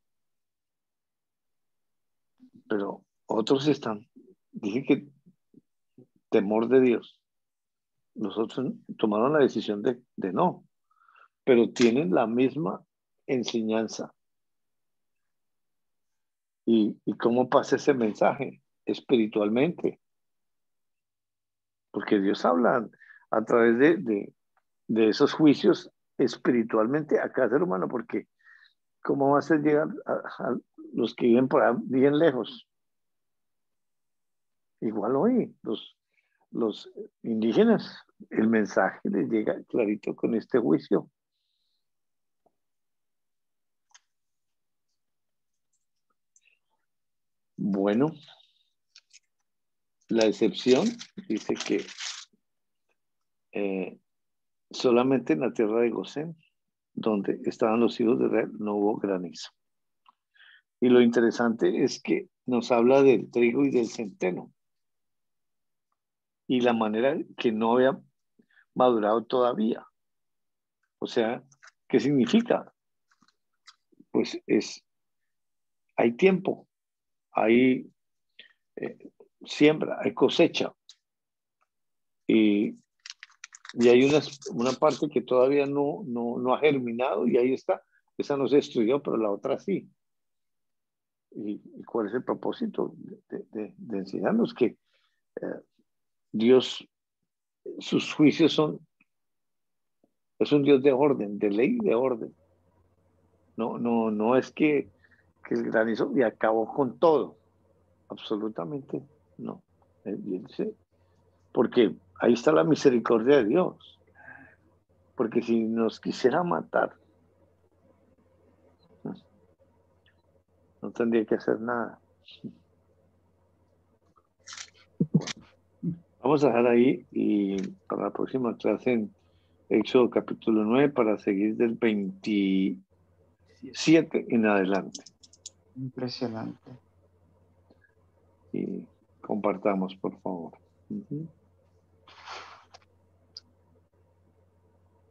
Pero otros dicen que temor de Dios. Los otros tomaron la decisión de no, pero tienen la misma enseñanza. ¿Y cómo pasa ese mensaje? Espiritualmente. Porque Dios habla a través de esos juicios espiritualmente a cada ser humano, porque ¿cómo va a ser llegar a los que viven por ahí bien lejos? Igual hoy, los indígenas, el mensaje les llega clarito con este juicio. Bueno, la excepción dice que solamente en la tierra de Gosén, donde estaban los hijos de Israel, no hubo granizo. Y lo interesante es que nos habla del trigo y del centeno. Y la manera que no había madurado todavía. O sea, ¿qué significa? Pues hay tiempo, hay siembra, hay cosecha. Y hay una parte que todavía no ha germinado y ahí está Esa no se estudió, pero la otra sí. ¿Y cuál es el propósito? De enseñarnos que Dios, sus juicios es un Dios de orden, de ley y de orden. No es que el granizo y acabó con todo. Absolutamente no. Él dice, porque ahí está la misericordia de Dios. Porque si nos quisiera matar, no tendría que hacer nada. Vamos a dejar ahí y para la próxima clase en Éxodo capítulo 9 para seguir del 27 en adelante. Impresionante. Y compartamos, por favor.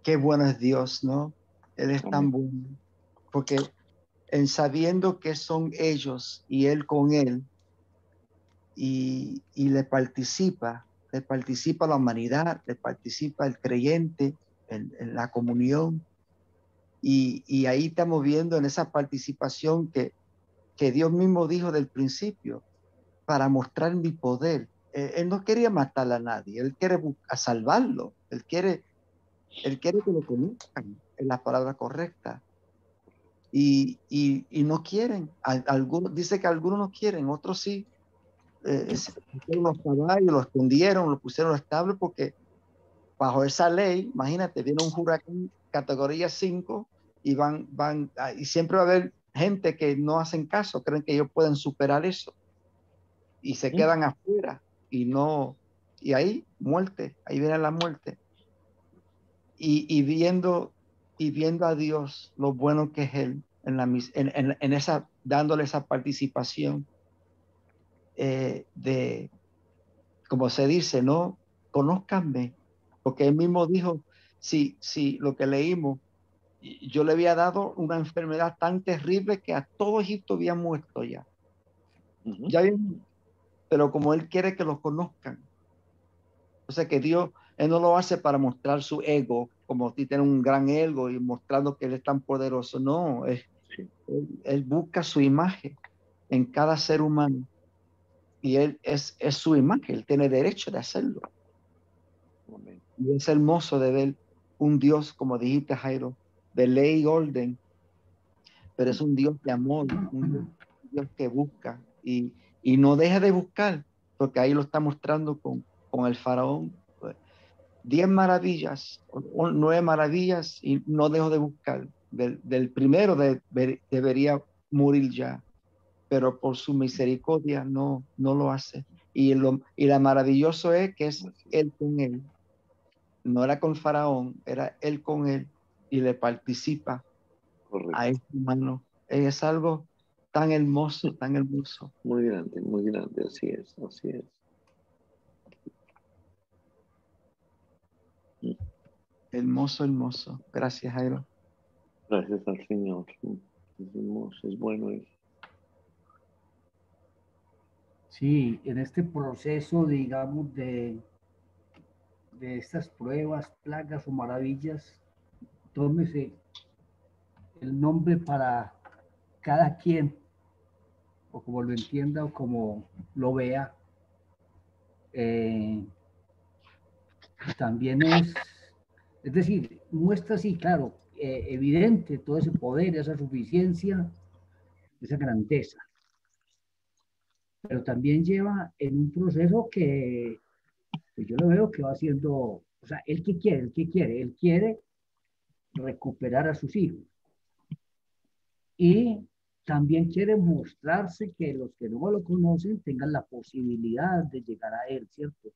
Qué bueno es Dios, ¿no? Él es tan bueno. Porque en sabiendo que son ellos y él con él, y le participa la humanidad, le participa el creyente en la comunión. Y ahí estamos viendo en esa participación que Dios mismo dijo del principio, para mostrar mi poder. Él no quería matar a nadie, él quiere salvarlo, él quiere que lo conozcan, es la palabra correcta. Y no quieren, algunos, dice que algunos no quieren, otros sí. Pusieron los caballos, los escondieron, los pusieron los establos, porque bajo esa ley, imagínate, viene un huracán categoría 5 y y siempre va a haber gente que no hacen caso, creen que ellos pueden superar eso y se quedan afuera y ahí muerte, ahí viene la muerte. Y viendo a Dios, lo bueno que es Él, en esa, dándole esa participación como se dice, ¿no? Conózcanme, porque Él mismo dijo, si lo que leímos, yo le había dado una enfermedad tan terrible que a todo Egipto había muerto ya. Ya bien, pero como Él quiere que los conozcan, o sea que Dios, Él no lo hace para mostrar su ego, como si tiene un gran ego y mostrando que Él es tan poderoso. No, él busca su imagen en cada ser humano y Él es su imagen, Él tiene derecho de hacerlo. Y es hermoso de ver un Dios, como dijiste, Jairo, de ley y orden, pero es un Dios de amor, un Dios que busca y no deja de buscar, porque ahí lo está mostrando con el faraón. 10 maravillas, 9 maravillas, y no dejo de buscar. Del primero debería morir ya, pero por su misericordia no lo hace. Y la maravilloso es que es Él con él. No era con Faraón, era Él con él y le participa. Correcto. A este humano. Es algo tan hermoso, tan hermoso. Muy grande, así es. Hermoso, hermoso. Gracias, Jairo. Gracias al Señor. Es hermoso, es bueno eso. Sí, en este proceso, digamos, de estas pruebas, plagas o maravillas, tómese el nombre para cada quien, o como lo entienda o como lo vea. También es decir, muestra así, claro, evidente todo ese poder, esa suficiencia, esa grandeza, pero también lleva en un proceso que pues yo lo veo que va haciendo, o sea, él quiere recuperar a sus hijos y también quiere mostrarse que los que no lo conocen tengan la posibilidad de llegar a él, ¿cierto?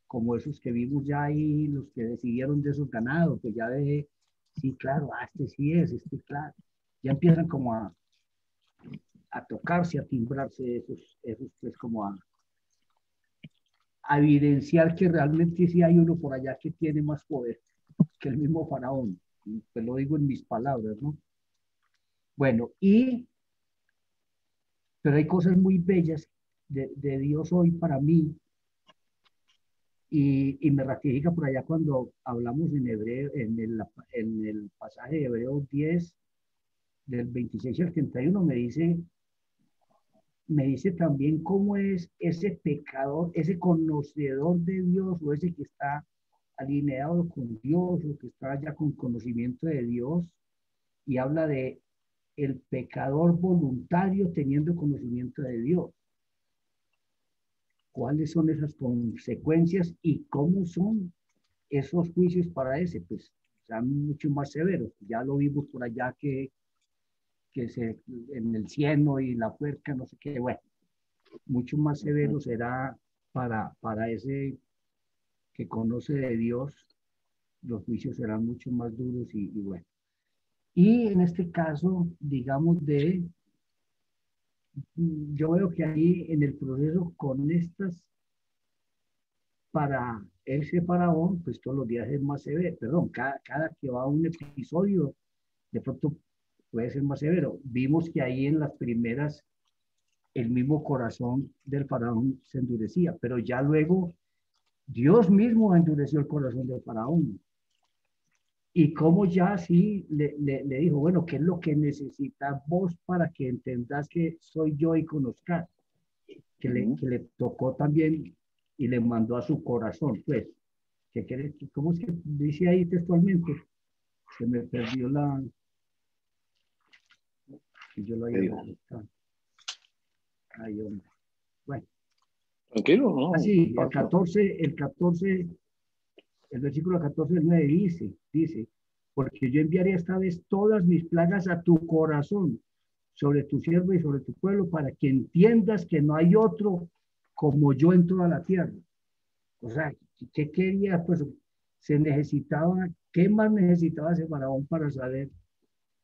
Como esos que vimos ya ahí, los que decidieron de esos ganados, pues ya de, sí, claro, este sí es, este claro, ya empiezan como a tocarse, a timbrarse esos pues como a evidenciar que realmente sí hay uno por allá que tiene más poder que el mismo faraón. Pues lo digo en mis palabras, ¿no? Bueno, pero hay cosas muy bellas de Dios hoy para mí, y me ratifica por allá cuando hablamos en Hebreo, en el pasaje de Hebreos 10, del 26 al 31 me dice también cómo es ese pecador, ese conocedor de Dios o ese que está alineado con Dios o que está ya con conocimiento de Dios y habla de el pecador voluntario teniendo conocimiento de Dios. ¿Cuáles son esas consecuencias y cómo son esos juicios para ese? Pues son mucho más severos. Ya lo vimos por allá que en el cieno y la puerca, no sé qué, bueno, mucho más severo será para ese que conoce de Dios, los juicios serán mucho más duros y bueno. Y en este caso, digamos, yo veo que ahí en el proceso con estas, para ese faraón, pues todos los días es más severo, perdón, cada que va a un episodio, de pronto puede ser más severo. Vimos que ahí en las primeras, el mismo corazón del faraón se endurecía, pero ya luego Dios mismo endureció el corazón del faraón. Y como ya sí le dijo, bueno, ¿qué es lo que necesitas vos para que entendas que soy yo y conozcas? Que le tocó también y le mandó a su corazón, pues. ¿Cómo es que dice ahí textualmente? Se me perdió que yo lo había buscado. Ay, hombre. Bueno. Tranquilo, ¿no? Así, el 14, el versículo 14 del 9 dice, porque yo enviaré esta vez todas mis plagas a tu corazón, sobre tu siervo y sobre tu pueblo, para que entiendas que no hay otro como yo en toda la tierra. O sea, ¿qué quería? Pues se necesitaba, ¿qué más necesitaba ese faraón para saber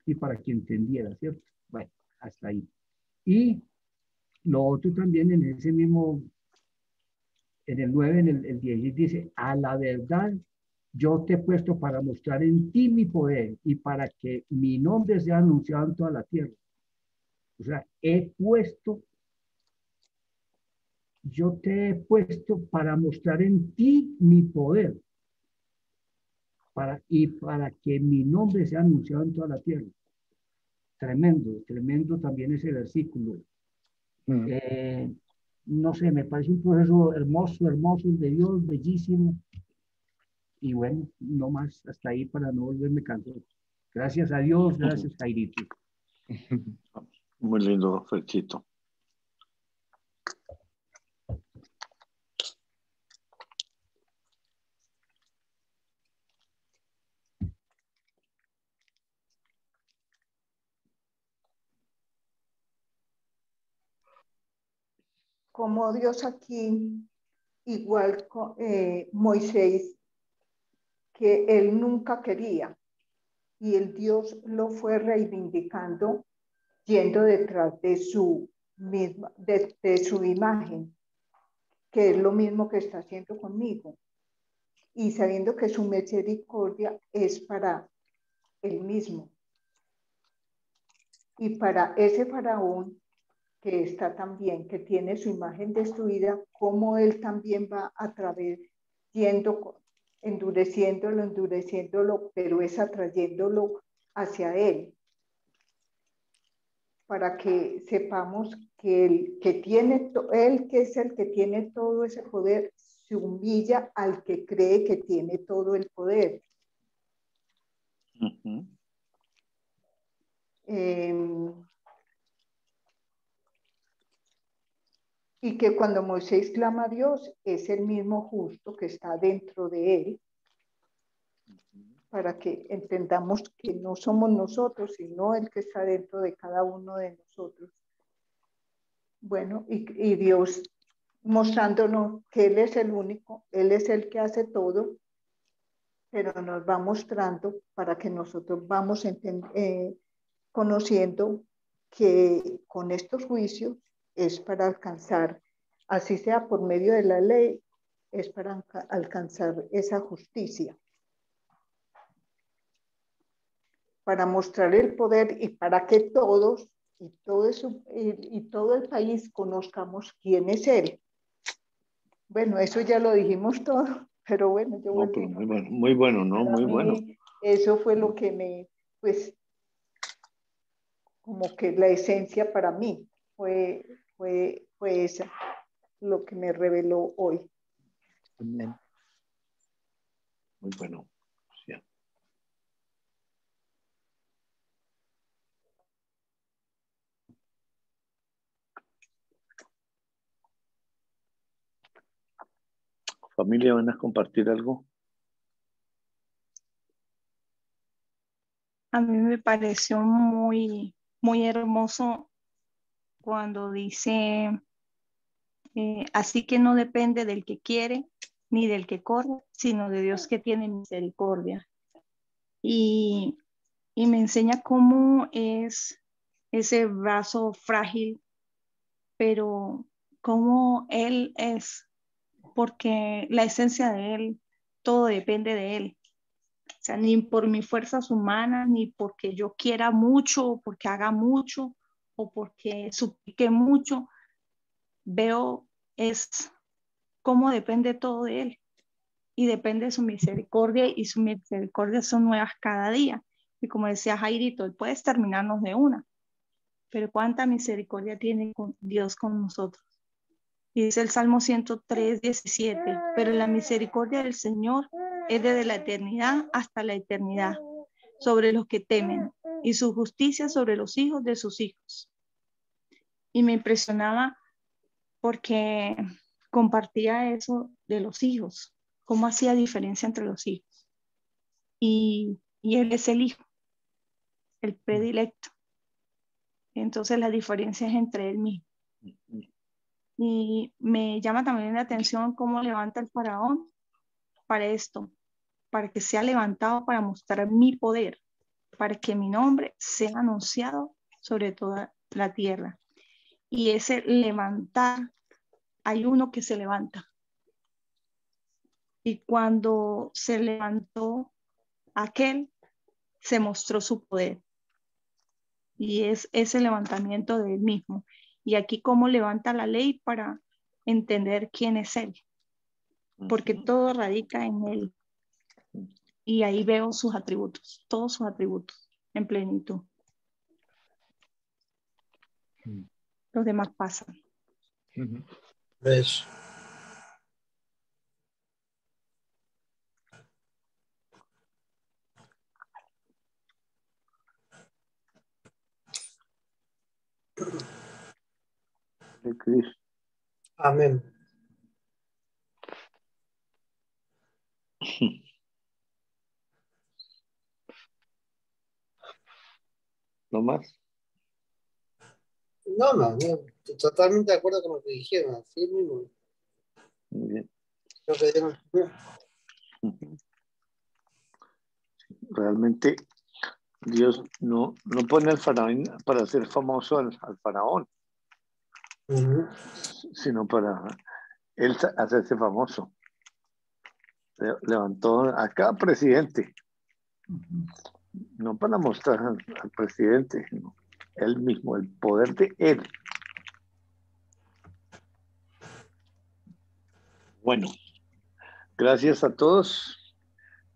y para que entendiera, ¿cierto? Bueno, hasta ahí. Y lo otro también en ese mismo, en el 9, en el 10, dice, a la verdad, yo te he puesto para mostrar en ti mi poder y para que mi nombre sea anunciado en toda la tierra. O sea, yo te he puesto para mostrar en ti mi poder y para que mi nombre sea anunciado en toda la tierra. Tremendo, tremendo también ese versículo. No sé, me parece un proceso hermoso, hermoso de Dios, bellísimo. Y bueno, no más hasta ahí para no volverme cansado. Gracias a Dios, gracias Jairito. Muy lindo, Ferchito. Como Dios aquí, igual Moisés, que él nunca quería, y el Dios lo fue reivindicando, yendo detrás de su misma, de su imagen, que es lo mismo que está haciendo conmigo, y sabiendo que su misericordia es para él mismo. Y para ese faraón que está también, que tiene su imagen destruida, como él también va a través, yendo, endureciéndolo, pero es atrayéndolo hacia él, para que sepamos que él que es el que tiene todo ese poder, se humilla al que cree que tiene todo el poder. Y que cuando Moisés clama a Dios, es el mismo justo que está dentro de él, para que entendamos que no somos nosotros, sino el que está dentro de cada uno de nosotros. Bueno, y Dios mostrándonos que Él es el único, Él es el que hace todo, pero nos va mostrando para que nosotros vamos conociendo que con estos juicios es para alcanzar, así sea por medio de la ley, es para alcanzar esa justicia, para mostrar el poder y para que todos y todo el país conozcamos quién es Él. Bueno, eso ya lo dijimos todo, pero bueno, yo no, pero muy bueno, ¿no? Muy bueno. Eso fue lo que pues, como que la esencia para mí fue esa, lo que me reveló hoy. Amén. Muy bueno. Sí. Familia, ¿van a compartir algo? A mí me pareció muy, muy hermoso cuando dice, así que no depende del que quiere ni del que corre, sino de Dios que tiene misericordia. Y me enseña cómo es ese brazo frágil, pero cómo Él es, porque la esencia de Él, todo depende de Él. O sea, ni por mis fuerzas humanas, ni porque yo quiera mucho, o porque haga mucho, o porque suplique mucho, veo es cómo depende todo de Él. Y depende de su misericordia, y su misericordia son nuevas cada día. Y como decía Jairito, Él puede terminarnos de una, pero cuánta misericordia tiene Dios con nosotros. Y dice el Salmo 103, 17, pero la misericordia del Señor es desde la eternidad hasta la eternidad sobre los que temen, y su justicia sobre los hijos de sus hijos. Y me impresionaba porque compartía eso de los hijos, cómo hacía diferencia entre los hijos. Y él es el hijo, el predilecto. Entonces la diferencia es entre él mismo. Y me llama también la atención cómo levanta el faraón para esto, para que sea levantado para mostrar mi poder, para que mi nombre sea anunciado sobre toda la tierra. Y ese levantar, hay uno que se levanta. Y cuando se levantó aquel, se mostró su poder. Y es ese levantamiento de él mismo. Y aquí cómo levanta la ley para entender quién es él. Porque todo radica en él. Y ahí veo sus atributos, todos sus atributos en plenitud. Los demás pasan. ¿Ves? De Cristo. Amén. ¿No más? No, totalmente de acuerdo con lo que dijeron, así mismo. Muy bien. Lo que dieron. Realmente Dios no pone al faraón para ser famoso al faraón, sino para él hacerse famoso. Levantó a cada presidente, no para mostrar al presidente, sino él mismo, el poder de él. Bueno, gracias a todos.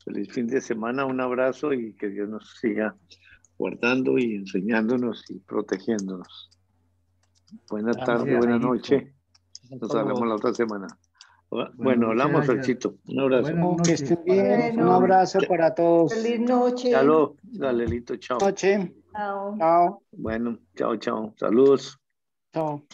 Feliz fin de semana, un abrazo y que Dios nos siga guardando y enseñándonos y protegiéndonos. Buena tarde, buena noche. Nos hablamos la otra semana. Bueno, hablamos, Ferchito. Un abrazo. Que estén bien. Un abrazo para todos. Feliz noche. Chalo, Galelito, chao. Noche. Chao. Chao. Bueno, chao, chao. Saludos. Chao.